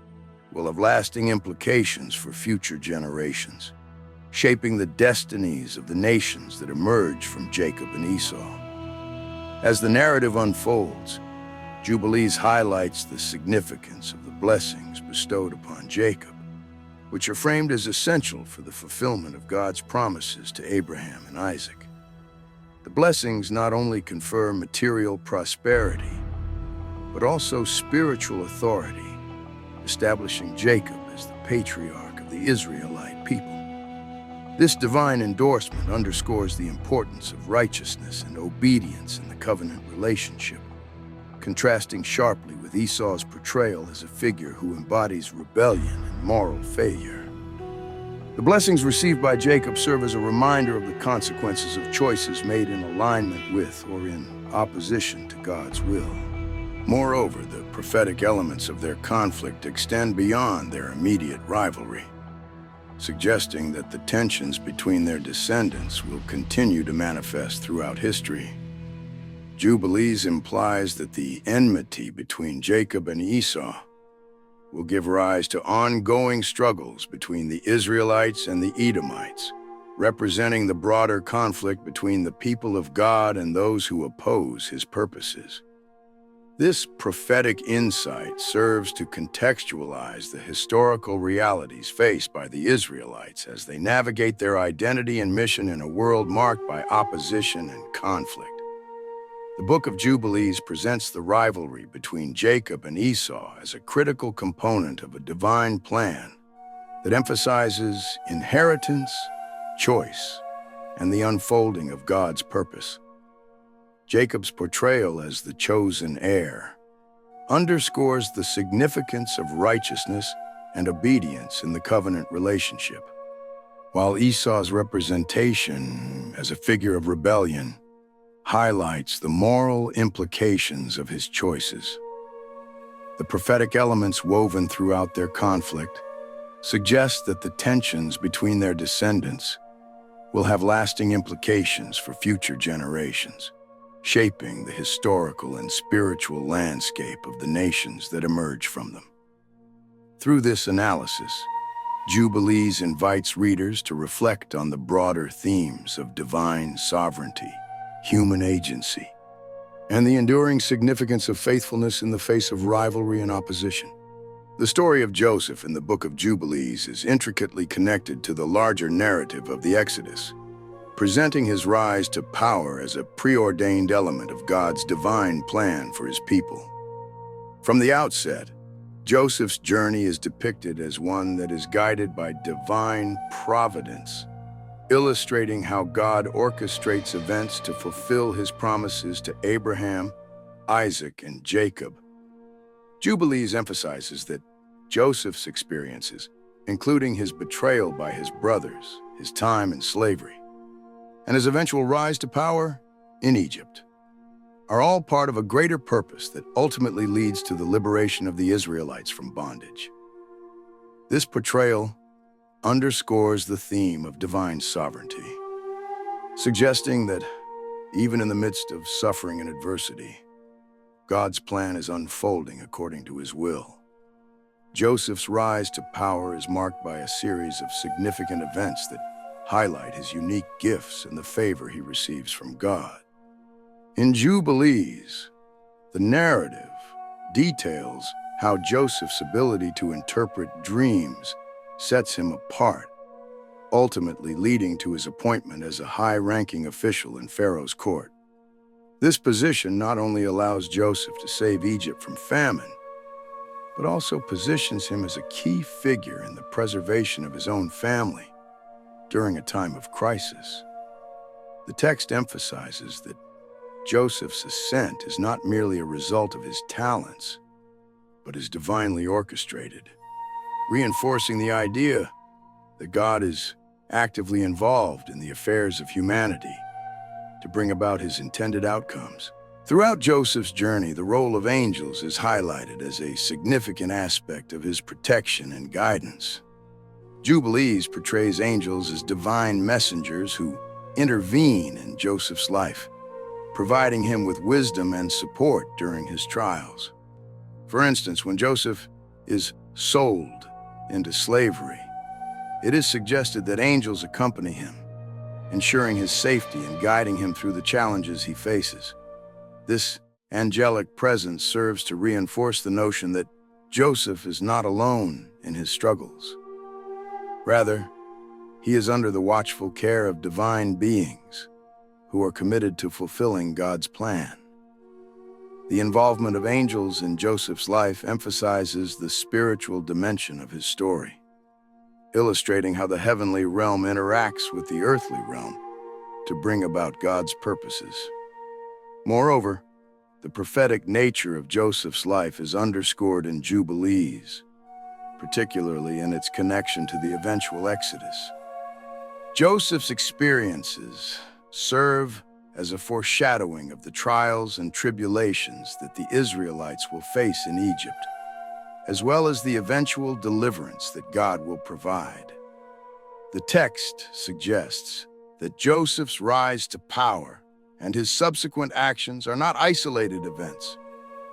will have lasting implications for future generations, shaping the destinies of the nations that emerge from Jacob and Esau. As the narrative unfolds, Jubilees highlights the significance of the blessings bestowed upon Jacob, which are framed as essential for the fulfillment of God's promises to Abraham and Isaac. The blessings not only confer material prosperity, but also spiritual authority, establishing Jacob as the patriarch of the Israelite people. This divine endorsement underscores the importance of righteousness and obedience in the covenant relationship, contrasting sharply with Esau's portrayal as a figure who embodies rebellion and moral failure. The blessings received by Jacob serve as a reminder of the consequences of choices made in alignment with or in opposition to God's will. Moreover, the prophetic elements of their conflict extend beyond their immediate rivalry, suggesting that the tensions between their descendants will continue to manifest throughout history. Jubilees implies that the enmity between Jacob and Esau will give rise to ongoing struggles between the Israelites and the Edomites, representing the broader conflict between the people of God and those who oppose his purposes. This prophetic insight serves to contextualize the historical realities faced by the Israelites as they navigate their identity and mission in a world marked by opposition and conflict. The Book of Jubilees presents the rivalry between Jacob and Esau as a critical component of a divine plan that emphasizes inheritance, choice, and the unfolding of God's purpose. Jacob's portrayal as the chosen heir underscores the significance of righteousness and obedience in the covenant relationship, while Esau's representation as a figure of rebellion highlights the moral implications of his choices. The prophetic elements woven throughout their conflict suggest that the tensions between their descendants will have lasting implications for future generations, shaping the historical and spiritual landscape of the nations that emerge from them. Through this analysis, Jubilees invites readers to reflect on the broader themes of divine sovereignty, human agency, and the enduring significance of faithfulness in the face of rivalry and opposition. The story of Joseph in the Book of Jubilees is intricately connected to the larger narrative of the Exodus, presenting his rise to power as a preordained element of God's divine plan for his people. From the outset, Joseph's journey is depicted as one that is guided by divine providence, illustrating how God orchestrates events to fulfill his promises to Abraham, Isaac, and Jacob. Jubilees emphasizes that Joseph's experiences, including his betrayal by his brothers, his time in slavery, and his eventual rise to power in Egypt, are all part of a greater purpose that ultimately leads to the liberation of the Israelites from bondage. This portrayal underscores the theme of divine sovereignty, suggesting that even in the midst of suffering and adversity, God's plan is unfolding according to his will. Joseph's rise to power is marked by a series of significant events that highlight his unique gifts and the favor he receives from God. In Jubilees, the narrative details how Joseph's ability to interpret dreams sets him apart, ultimately leading to his appointment as a high-ranking official in Pharaoh's court. This position not only allows Joseph to save Egypt from famine, but also positions him as a key figure in the preservation of his own family during a time of crisis. The text emphasizes that Joseph's ascent is not merely a result of his talents, but is divinely orchestrated, reinforcing the idea that God is actively involved in the affairs of humanity to bring about his intended outcomes. Throughout Joseph's journey, the role of angels is highlighted as a significant aspect of his protection and guidance. Jubilees portrays angels as divine messengers who intervene in Joseph's life, providing him with wisdom and support during his trials. For instance, when Joseph is sold into slavery, it is suggested that angels accompany him, ensuring his safety and guiding him through the challenges he faces. This angelic presence serves to reinforce the notion that Joseph is not alone in his struggles. Rather, he is under the watchful care of divine beings who are committed to fulfilling God's plan. The involvement of angels in Joseph's life emphasizes the spiritual dimension of his story, illustrating how the heavenly realm interacts with the earthly realm to bring about God's purposes. Moreover, the prophetic nature of Joseph's life is underscored in Jubilees, particularly in its connection to the eventual Exodus. Joseph's experiences serve as a foreshadowing of the trials and tribulations that the Israelites will face in Egypt, as well as the eventual deliverance that God will provide. The text suggests that Joseph's rise to power and his subsequent actions are not isolated events,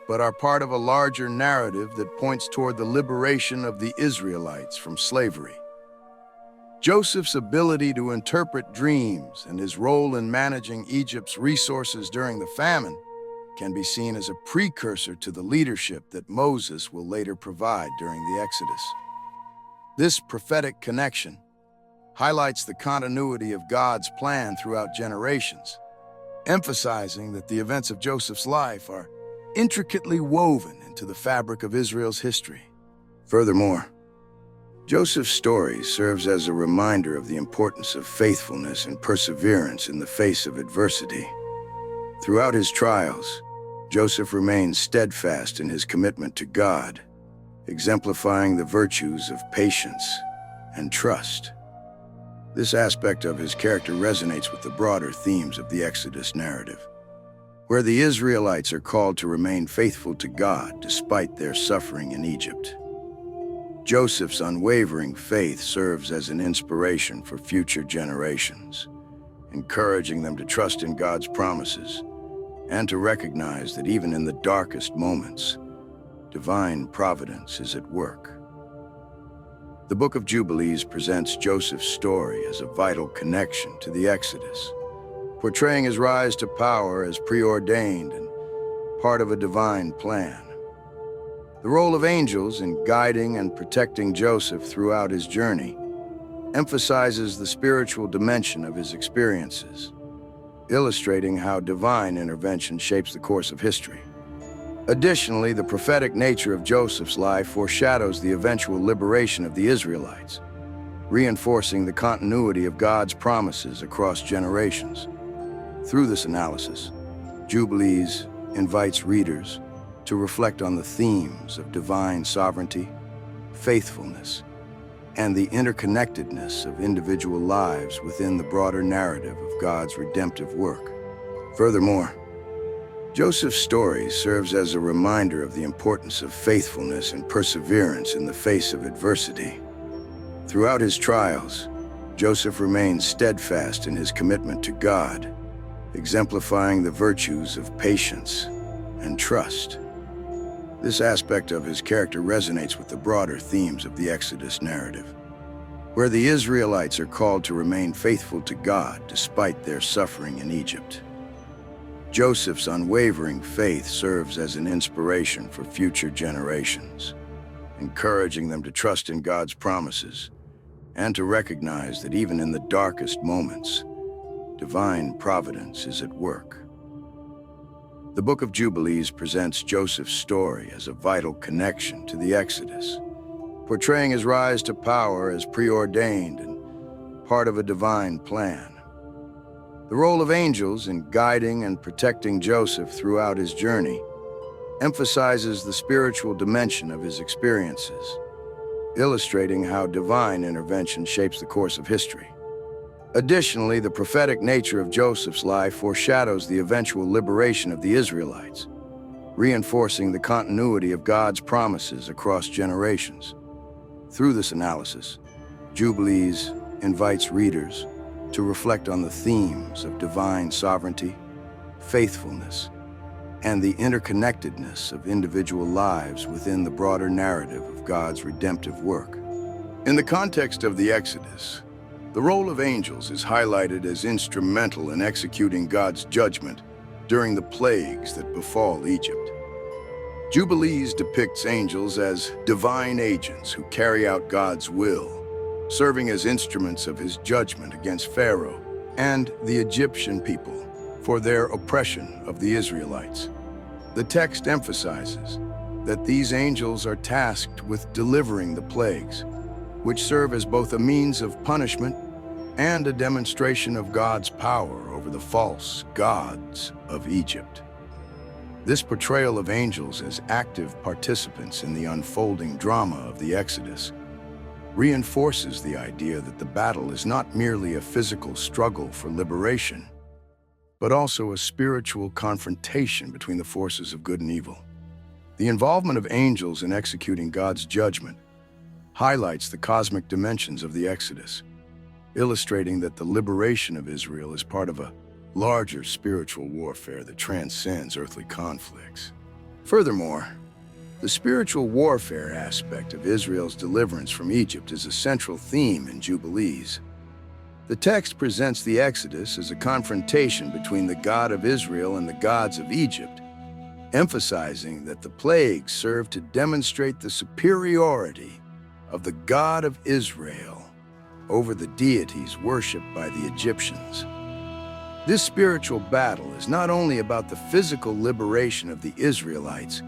but are part of a larger narrative that points toward the liberation of the Israelites from slavery. Joseph's ability to interpret dreams and his role in managing Egypt's resources during the famine can be seen as a precursor to the leadership that Moses will later provide during the Exodus. This prophetic connection highlights the continuity of God's plan throughout generations, emphasizing that the events of Joseph's life are intricately woven into the fabric of Israel's history. Furthermore, Joseph's story serves as a reminder of the importance of faithfulness and perseverance in the face of adversity. Throughout his trials, Joseph remains steadfast in his commitment to God, exemplifying the virtues of patience and trust. This aspect of his character resonates with the broader themes of the Exodus narrative, where the Israelites are called to remain faithful to God despite their suffering in Egypt. Joseph's unwavering faith serves as an inspiration for future generations, encouraging them to trust in God's promises and to recognize that even in the darkest moments, divine providence is at work. The Book of Jubilees presents Joseph's story as a vital connection to the Exodus, portraying his rise to power as preordained and part of a divine plan. The role of angels in guiding and protecting Joseph throughout his journey emphasizes the spiritual dimension of his experiences, illustrating how divine intervention shapes the course of history. Additionally, the prophetic nature of Joseph's life foreshadows the eventual liberation of the Israelites, reinforcing the continuity of God's promises across generations. Through this analysis, Jubilees invites readers to reflect on the themes of divine sovereignty, faithfulness, and the interconnectedness of individual lives within the broader narrative of God's redemptive work. Furthermore, Joseph's story serves as a reminder of the importance of faithfulness and perseverance in the face of adversity. Throughout his trials, Joseph remains steadfast in his commitment to God, exemplifying the virtues of patience and trust. This aspect of his character resonates with the broader themes of the Exodus narrative, where the Israelites are called to remain faithful to God despite their suffering in Egypt. Joseph's unwavering faith serves as an inspiration for future generations, encouraging them to trust in God's promises and to recognize that even in the darkest moments, divine providence is at work. The Book of Jubilees presents Joseph's story as a vital connection to the Exodus, portraying his rise to power as preordained and part of a divine plan. The role of angels in guiding and protecting Joseph throughout his journey emphasizes the spiritual dimension of his experiences, illustrating how divine intervention shapes the course of history. Additionally, the prophetic nature of Joseph's life foreshadows the eventual liberation of the Israelites, reinforcing the continuity of God's promises across generations. Through this analysis, Jubilees invites readers to reflect on the themes of divine sovereignty, faithfulness, and the interconnectedness of individual lives within the broader narrative of God's redemptive work. In the context of the Exodus, the role of angels is highlighted as instrumental in executing God's judgment during the plagues that befall Egypt. Jubilees depicts angels as divine agents who carry out God's will, serving as instruments of his judgment against Pharaoh and the Egyptian people for their oppression of the Israelites. The text emphasizes that these angels are tasked with delivering the plagues, which serve as both a means of punishment and a demonstration of God's power over the false gods of Egypt. This portrayal of angels as active participants in the unfolding drama of the Exodus reinforces the idea that the battle is not merely a physical struggle for liberation, but also a spiritual confrontation between the forces of good and evil. The involvement of angels in executing God's judgment highlights the cosmic dimensions of the Exodus, illustrating that the liberation of Israel is part of a larger spiritual warfare that transcends earthly conflicts. Furthermore, the spiritual warfare aspect of Israel's deliverance from Egypt is a central theme in Jubilees. The text presents the Exodus as a confrontation between the God of Israel and the gods of Egypt, emphasizing that the plagues serve to demonstrate the superiority of the God of Israel over the deities worshipped by the Egyptians. This spiritual battle is not only about the physical liberation of the Israelites,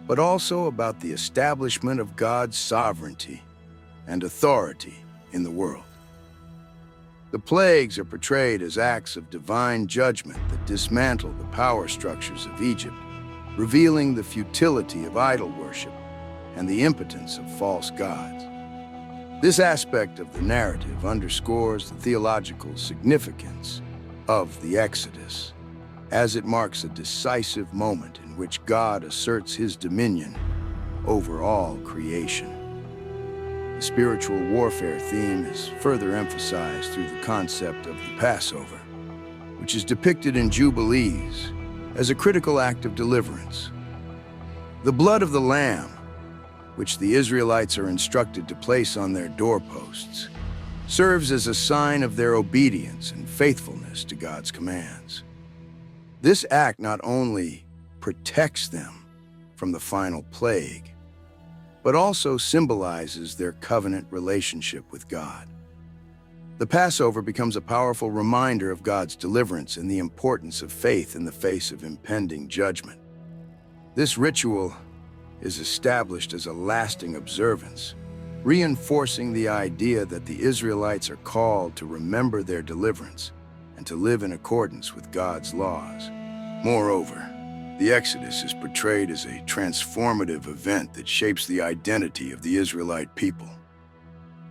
but also about the establishment of God's sovereignty and authority in the world. The plagues are portrayed as acts of divine judgment that dismantle the power structures of Egypt, revealing the futility of idol worship and the impotence of false gods. This aspect of the narrative underscores the theological significance of the Exodus, as it marks a decisive moment in which God asserts his dominion over all creation. The spiritual warfare theme is further emphasized through the concept of the Passover, which is depicted in Jubilees as a critical act of deliverance. The blood of the lamb, which the Israelites are instructed to place on their doorposts, serves as a sign of their obedience and faithfulness to God's commands. This act not only protects them from the final plague, but also symbolizes their covenant relationship with God. The Passover becomes a powerful reminder of God's deliverance and the importance of faith in the face of impending judgment. This ritual is established as a lasting observance, reinforcing the idea that the Israelites are called to remember their deliverance and to live in accordance with God's laws. Moreover, the Exodus is portrayed as a transformative event that shapes the identity of the Israelite people.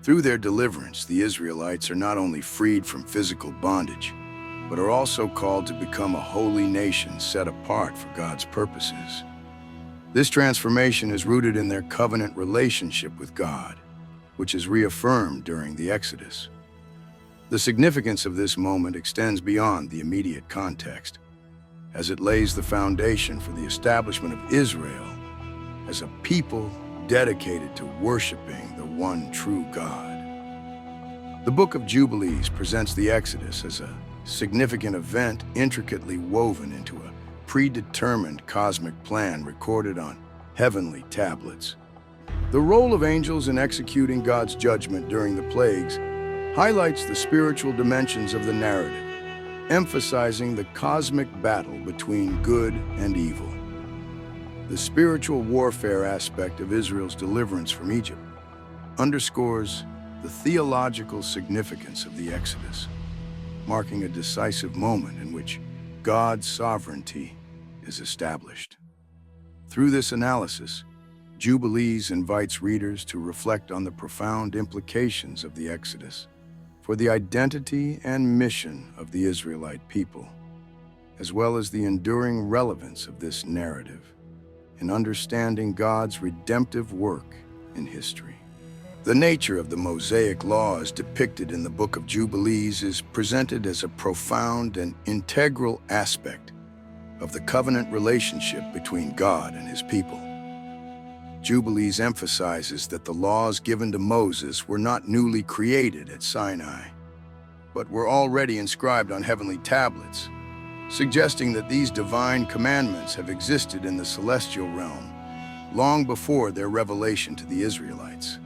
Through their deliverance, the Israelites are not only freed from physical bondage, but are also called to become a holy nation set apart for God's purposes. This transformation is rooted in their covenant relationship with God, which is reaffirmed during the Exodus. The significance of this moment extends beyond the immediate context, as it lays the foundation for the establishment of Israel as a people dedicated to worshiping the one true God. The Book of Jubilees presents the Exodus as a significant event intricately woven into a predetermined cosmic plan recorded on heavenly tablets. The role of angels in executing God's judgment during the plagues highlights the spiritual dimensions of the narrative, emphasizing the cosmic battle between good and evil. The spiritual warfare aspect of Israel's deliverance from Egypt underscores the theological significance of the Exodus, marking a decisive moment in which God's sovereignty is established. Through this analysis, Jubilees invites readers to reflect on the profound implications of the Exodus for the identity and mission of the Israelite people, as well as the enduring relevance of this narrative in understanding God's redemptive work in history. The nature of the Mosaic laws depicted in the Book of Jubilees is presented as a profound and integral aspect of the covenant relationship between God and his people. Jubilees emphasizes that the laws given to Moses were not newly created at Sinai, but were already inscribed on heavenly tablets, suggesting that these divine commandments have existed in the celestial realm long before their revelation to the Israelites.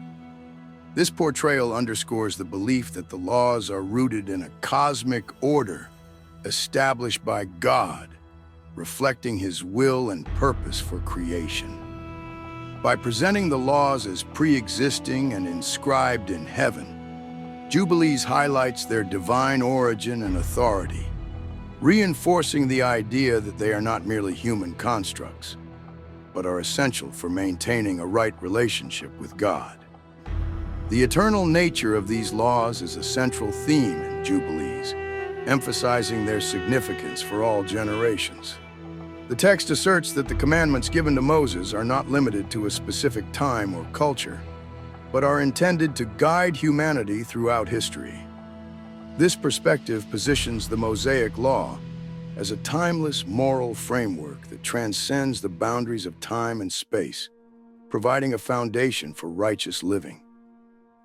This portrayal underscores the belief that the laws are rooted in a cosmic order established by God, reflecting his will and purpose for creation. By presenting the laws as pre-existing and inscribed in heaven, Jubilees highlights their divine origin and authority, reinforcing the idea that they are not merely human constructs, but are essential for maintaining a right relationship with God. The eternal nature of these laws is a central theme in Jubilees, emphasizing their significance for all generations. The text asserts that the commandments given to Moses are not limited to a specific time or culture, but are intended to guide humanity throughout history. This perspective positions the Mosaic Law as a timeless moral framework that transcends the boundaries of time and space, providing a foundation for righteous living.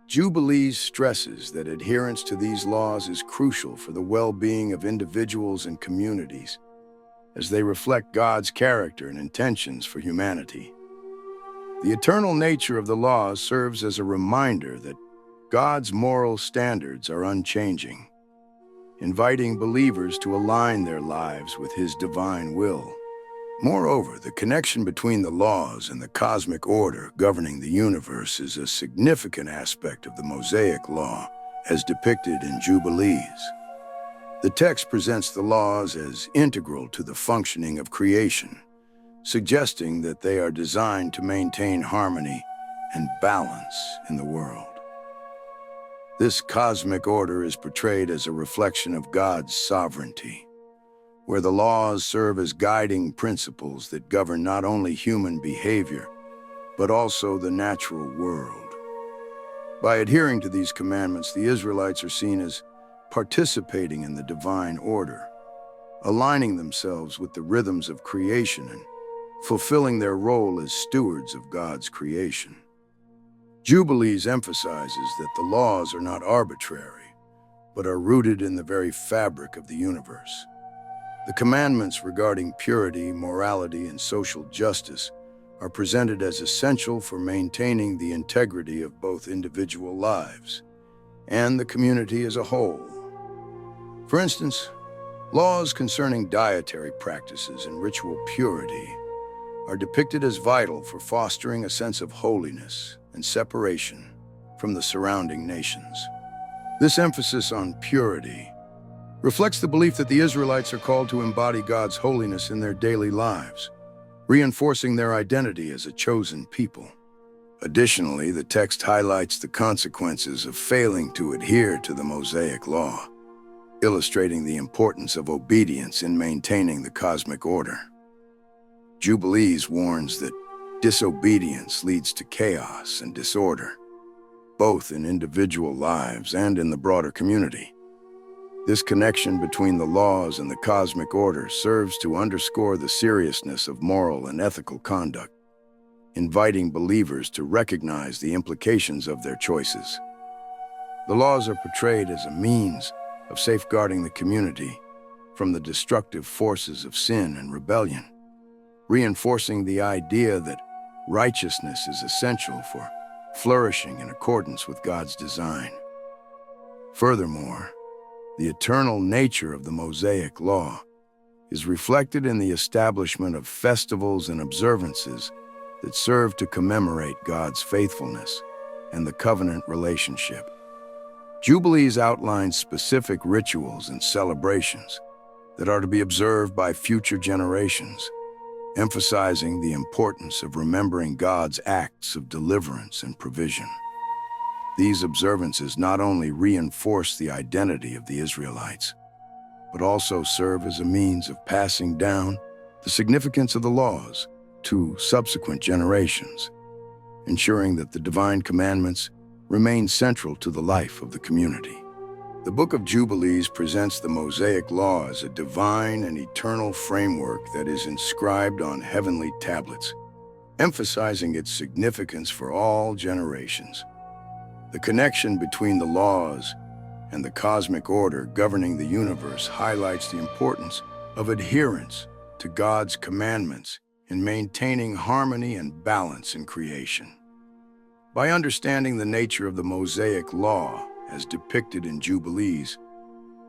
Jubilees stresses that adherence to these laws is crucial for the well-being of individuals and communities, as they reflect God's character and intentions for humanity. The eternal nature of the laws serves as a reminder that God's moral standards are unchanging, inviting believers to align their lives with His divine will. Moreover, the connection between the laws and the cosmic order governing the universe is a significant aspect of the Mosaic Law, as depicted in Jubilees. The text presents the laws as integral to the functioning of creation, suggesting that they are designed to maintain harmony and balance in the world. This cosmic order is portrayed as a reflection of God's sovereignty, where the laws serve as guiding principles that govern not only human behavior, but also the natural world. By adhering to these commandments, the Israelites are seen as participating in the divine order, aligning themselves with the rhythms of creation and fulfilling their role as stewards of God's creation. Jubilees emphasizes that the laws are not arbitrary, but are rooted in the very fabric of the universe. The commandments regarding purity, morality, and social justice are presented as essential for maintaining the integrity of both individual lives and the community as a whole. For instance, laws concerning dietary practices and ritual purity are depicted as vital for fostering a sense of holiness and separation from the surrounding nations. This emphasis on purity reflects the belief that the Israelites are called to embody God's holiness in their daily lives, reinforcing their identity as a chosen people. Additionally, the text highlights the consequences of failing to adhere to the Mosaic Law, illustrating the importance of obedience in maintaining the cosmic order. Jubilees warns that disobedience leads to chaos and disorder, both in individual lives and in the broader community. This connection between the laws and the cosmic order serves to underscore the seriousness of moral and ethical conduct, inviting believers to recognize the implications of their choices. The laws are portrayed as a means of safeguarding the community from the destructive forces of sin and rebellion, reinforcing the idea that righteousness is essential for flourishing in accordance with God's design. Furthermore, the eternal nature of the Mosaic Law is reflected in the establishment of festivals and observances that serve to commemorate God's faithfulness and the covenant relationship. Jubilees outline specific rituals and celebrations that are to be observed by future generations, emphasizing the importance of remembering God's acts of deliverance and provision. These observances not only reinforce the identity of the Israelites, but also serve as a means of passing down the significance of the laws to subsequent generations, ensuring that the divine commandments remain central to the life of the community. The Book of Jubilees presents the Mosaic Law as a divine and eternal framework that is inscribed on heavenly tablets, emphasizing its significance for all generations. The connection between the laws and the cosmic order governing the universe highlights the importance of adherence to God's commandments in maintaining harmony and balance in creation. By understanding the nature of the Mosaic Law, as depicted in Jubilees,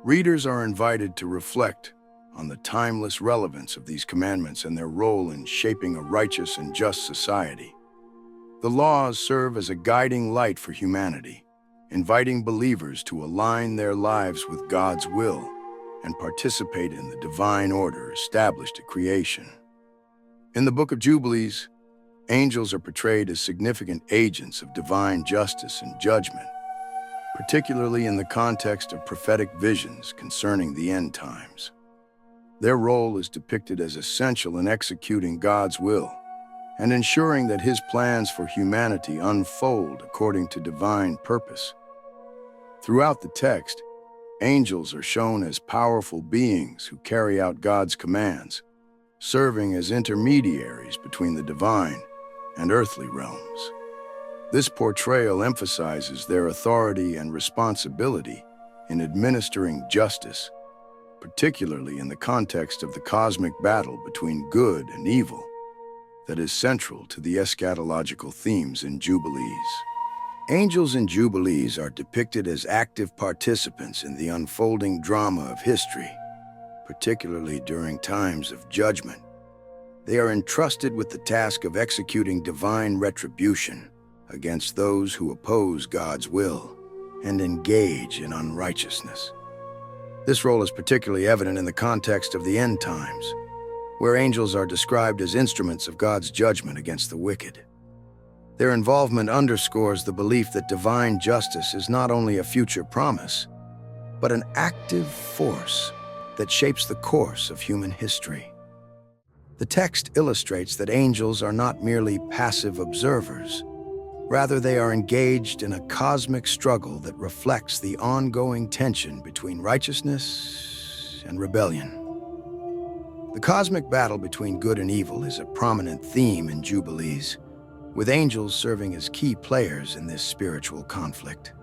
readers are invited to reflect on the timeless relevance of these commandments and their role in shaping a righteous and just society. The laws serve as a guiding light for humanity, inviting believers to align their lives with God's will and participate in the divine order established at creation. In the Book of Jubilees, angels are portrayed as significant agents of divine justice and judgment, particularly in the context of prophetic visions concerning the end times. Their role is depicted as essential in executing God's will and ensuring that His plans for humanity unfold according to divine purpose. Throughout the text, Angels are shown as powerful beings who carry out God's commands, serving as intermediaries between the divine and earthly realms. This portrayal emphasizes their authority and responsibility in administering justice, particularly in the context of the cosmic battle between good and evil that is central to the eschatological themes in Jubilees. Angels in Jubilees are depicted as active participants in the unfolding drama of history, particularly during times of judgment. They are entrusted with the task of executing divine retribution against those who oppose God's will and engage in unrighteousness. This role is particularly evident in the context of the end times, where angels are described as instruments of God's judgment against the wicked. Their involvement underscores the belief that divine justice is not only a future promise, but an active force that shapes the course of human history. The text illustrates that angels are not merely passive observers. Rather, they are engaged in a cosmic struggle that reflects the ongoing tension between righteousness and rebellion. The cosmic battle between good and evil is a prominent theme in Jubilees, with angels serving as key players in this spiritual conflict.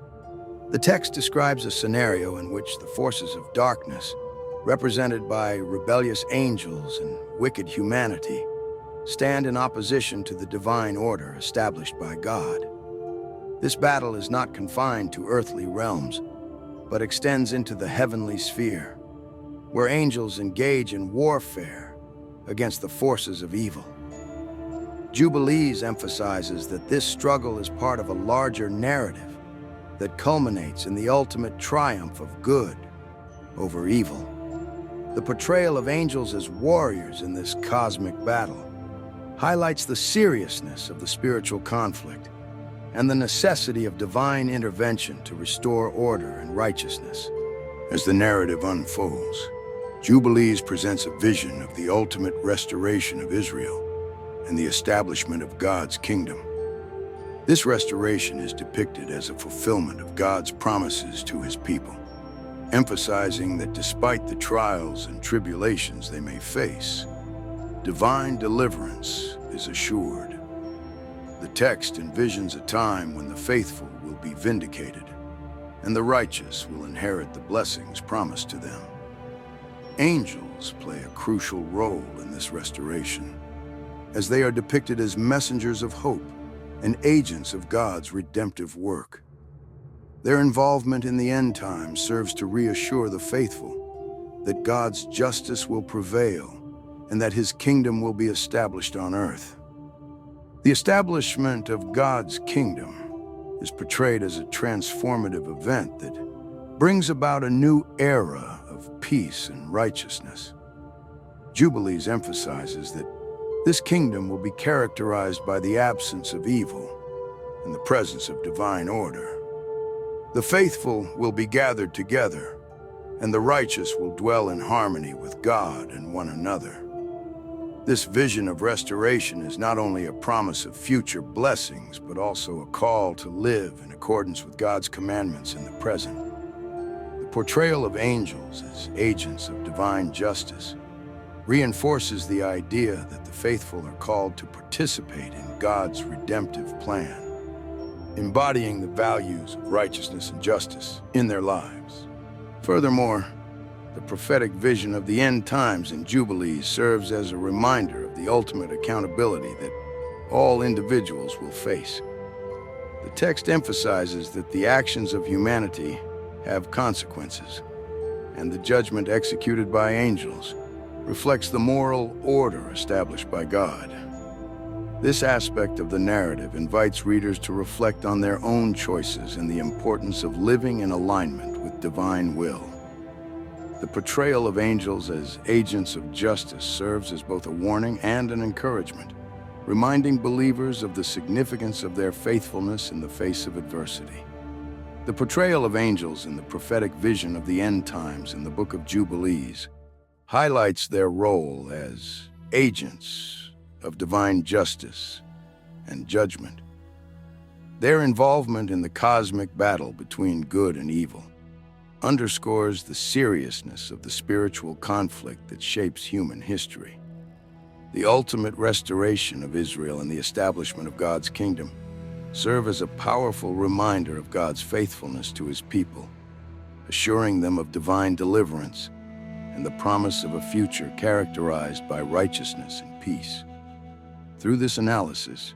The text describes a scenario in which the forces of darkness, represented by rebellious angels and wicked humanity, stand in opposition to the divine order established by God. This battle is not confined to earthly realms, but extends into the heavenly sphere, where angels engage in warfare against the forces of evil. Jubilees emphasizes that this struggle is part of a larger narrative that culminates in the ultimate triumph of good over evil. The portrayal of angels as warriors in this cosmic battle highlights the seriousness of the spiritual conflict and the necessity of divine intervention to restore order and righteousness. As the narrative unfolds, Jubilees presents a vision of the ultimate restoration of Israel and the establishment of God's kingdom. This restoration is depicted as a fulfillment of God's promises to his people, emphasizing that despite the trials and tribulations they may face, divine deliverance is assured. The text envisions a time when the faithful will be vindicated and the righteous will inherit the blessings promised to them. Angels play a crucial role in this restoration, as they are depicted as messengers of hope and agents of God's redemptive work. Their involvement in the end times serves to reassure the faithful that God's justice will prevail and that his kingdom will be established on earth. The establishment of God's kingdom is portrayed as a transformative event that brings about a new era of peace and righteousness. Jubilees emphasizes that this kingdom will be characterized by the absence of evil and the presence of divine order. The faithful will be gathered together, and the righteous will dwell in harmony with God and one another. This vision of restoration is not only a promise of future blessings, but also a call to live in accordance with God's commandments in the present. The portrayal of angels as agents of divine justice reinforces the idea that the faithful are called to participate in God's redemptive plan, embodying the values of righteousness and justice in their lives. Furthermore, the prophetic vision of the end times in Jubilees serves as a reminder of the ultimate accountability that all individuals will face. The text emphasizes that the actions of humanity have consequences, and the judgment executed by angels reflects the moral order established by God. This aspect of the narrative invites readers to reflect on their own choices and the importance of living in alignment with divine will. The portrayal of angels as agents of justice serves as both a warning and an encouragement, reminding believers of the significance of their faithfulness in the face of adversity. The portrayal of angels in the prophetic vision of the end times in the Book of Jubilees highlights their role as agents of divine justice and judgment. Their involvement in the cosmic battle between good and evil underscores the seriousness of the spiritual conflict that shapes human history. The ultimate restoration of Israel and the establishment of God's kingdom serve as a powerful reminder of God's faithfulness to his people, assuring them of divine deliverance and the promise of a future characterized by righteousness and peace. Through this analysis,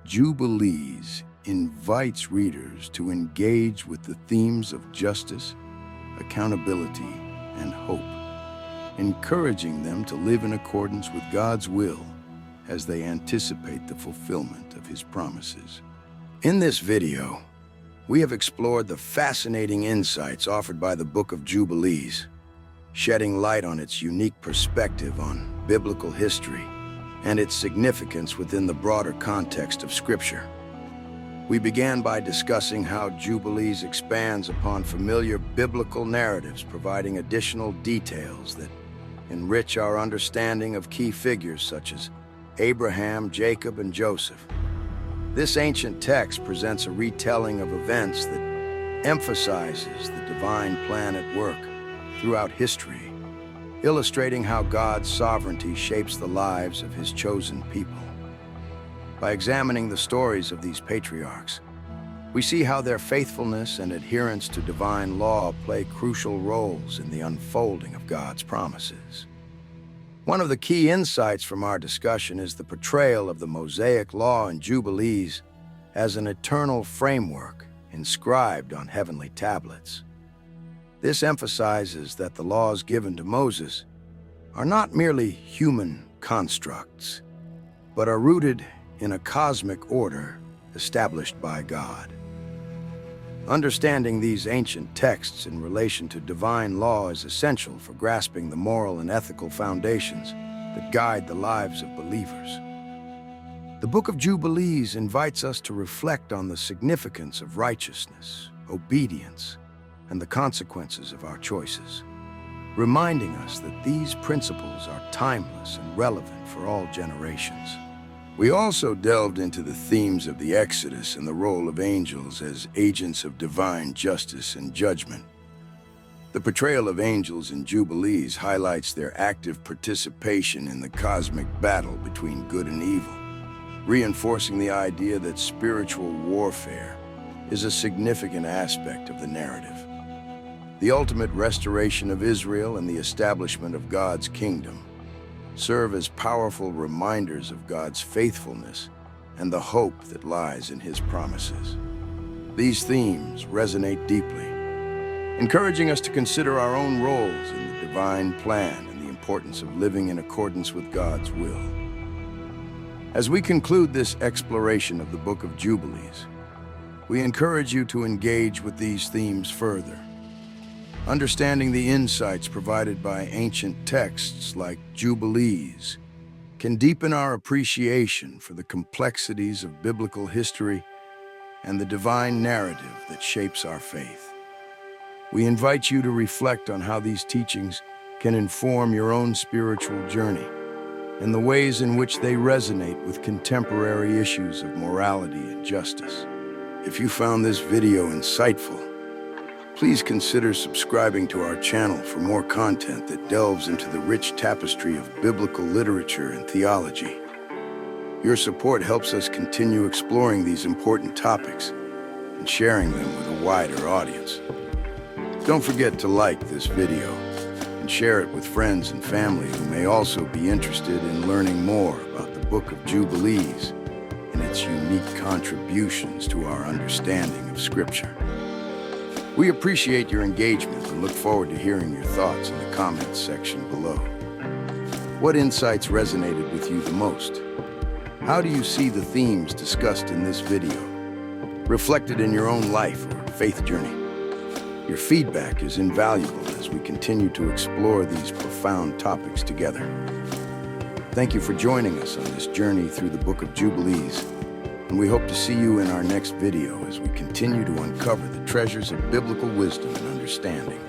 Jubilees invites readers to engage with the themes of justice, accountability, and hope, encouraging them to live in accordance with God's will as they anticipate the fulfillment of his promises. In this video, we have explored the fascinating insights offered by the Book of Jubilees, shedding light on its unique perspective on biblical history and its significance within the broader context of Scripture. We began by discussing how Jubilees expands upon familiar biblical narratives, providing additional details that enrich our understanding of key figures such as Abraham, Jacob, and Joseph. This ancient text presents a retelling of events that emphasizes the divine plan at work throughout history, illustrating how God's sovereignty shapes the lives of his chosen people. By examining the stories of these patriarchs, we see how their faithfulness and adherence to divine law play crucial roles in the unfolding of God's promises. One of the key insights from our discussion is the portrayal of the Mosaic Law and Jubilees as an eternal framework inscribed on heavenly tablets. This emphasizes that the laws given to Moses are not merely human constructs, but are rooted in a cosmic order established by God. Understanding these ancient texts in relation to divine law is essential for grasping the moral and ethical foundations that guide the lives of believers. The Book of Jubilees invites us to reflect on the significance of righteousness, obedience, and the consequences of our choices, reminding us that these principles are timeless and relevant for all generations. We also delved into the themes of the Exodus and the role of angels as agents of divine justice and judgment. The portrayal of angels in Jubilees highlights their active participation in the cosmic battle between good and evil, reinforcing the idea that spiritual warfare is a significant aspect of the narrative. The ultimate restoration of Israel and the establishment of God's kingdom serve as powerful reminders of God's faithfulness and the hope that lies in his promises. These themes resonate deeply, encouraging us to consider our own roles in the divine plan and the importance of living in accordance with God's will. As we conclude this exploration of the Book of Jubilees, we encourage you to engage with these themes further. Understanding the insights provided by ancient texts like Jubilees can deepen our appreciation for the complexities of biblical history and the divine narrative that shapes our faith. We invite you to reflect on how these teachings can inform your own spiritual journey and the ways in which they resonate with contemporary issues of morality and justice. If you found this video insightful, please consider subscribing to our channel for more content that delves into the rich tapestry of biblical literature and theology. Your support helps us continue exploring these important topics and sharing them with a wider audience. Don't forget to like this video and share it with friends and family who may also be interested in learning more about the Book of Jubilees and its unique contributions to our understanding of Scripture. We appreciate your engagement and look forward to hearing your thoughts in the comments section below. What insights resonated with you the most? How do you see the themes discussed in this video reflected in your own life or faith journey? Your feedback is invaluable as we continue to explore these profound topics together. Thank you for joining us on this journey through the Book of Jubilees, and we hope to see you in our next video as we continue to uncover the treasures of biblical wisdom and understanding.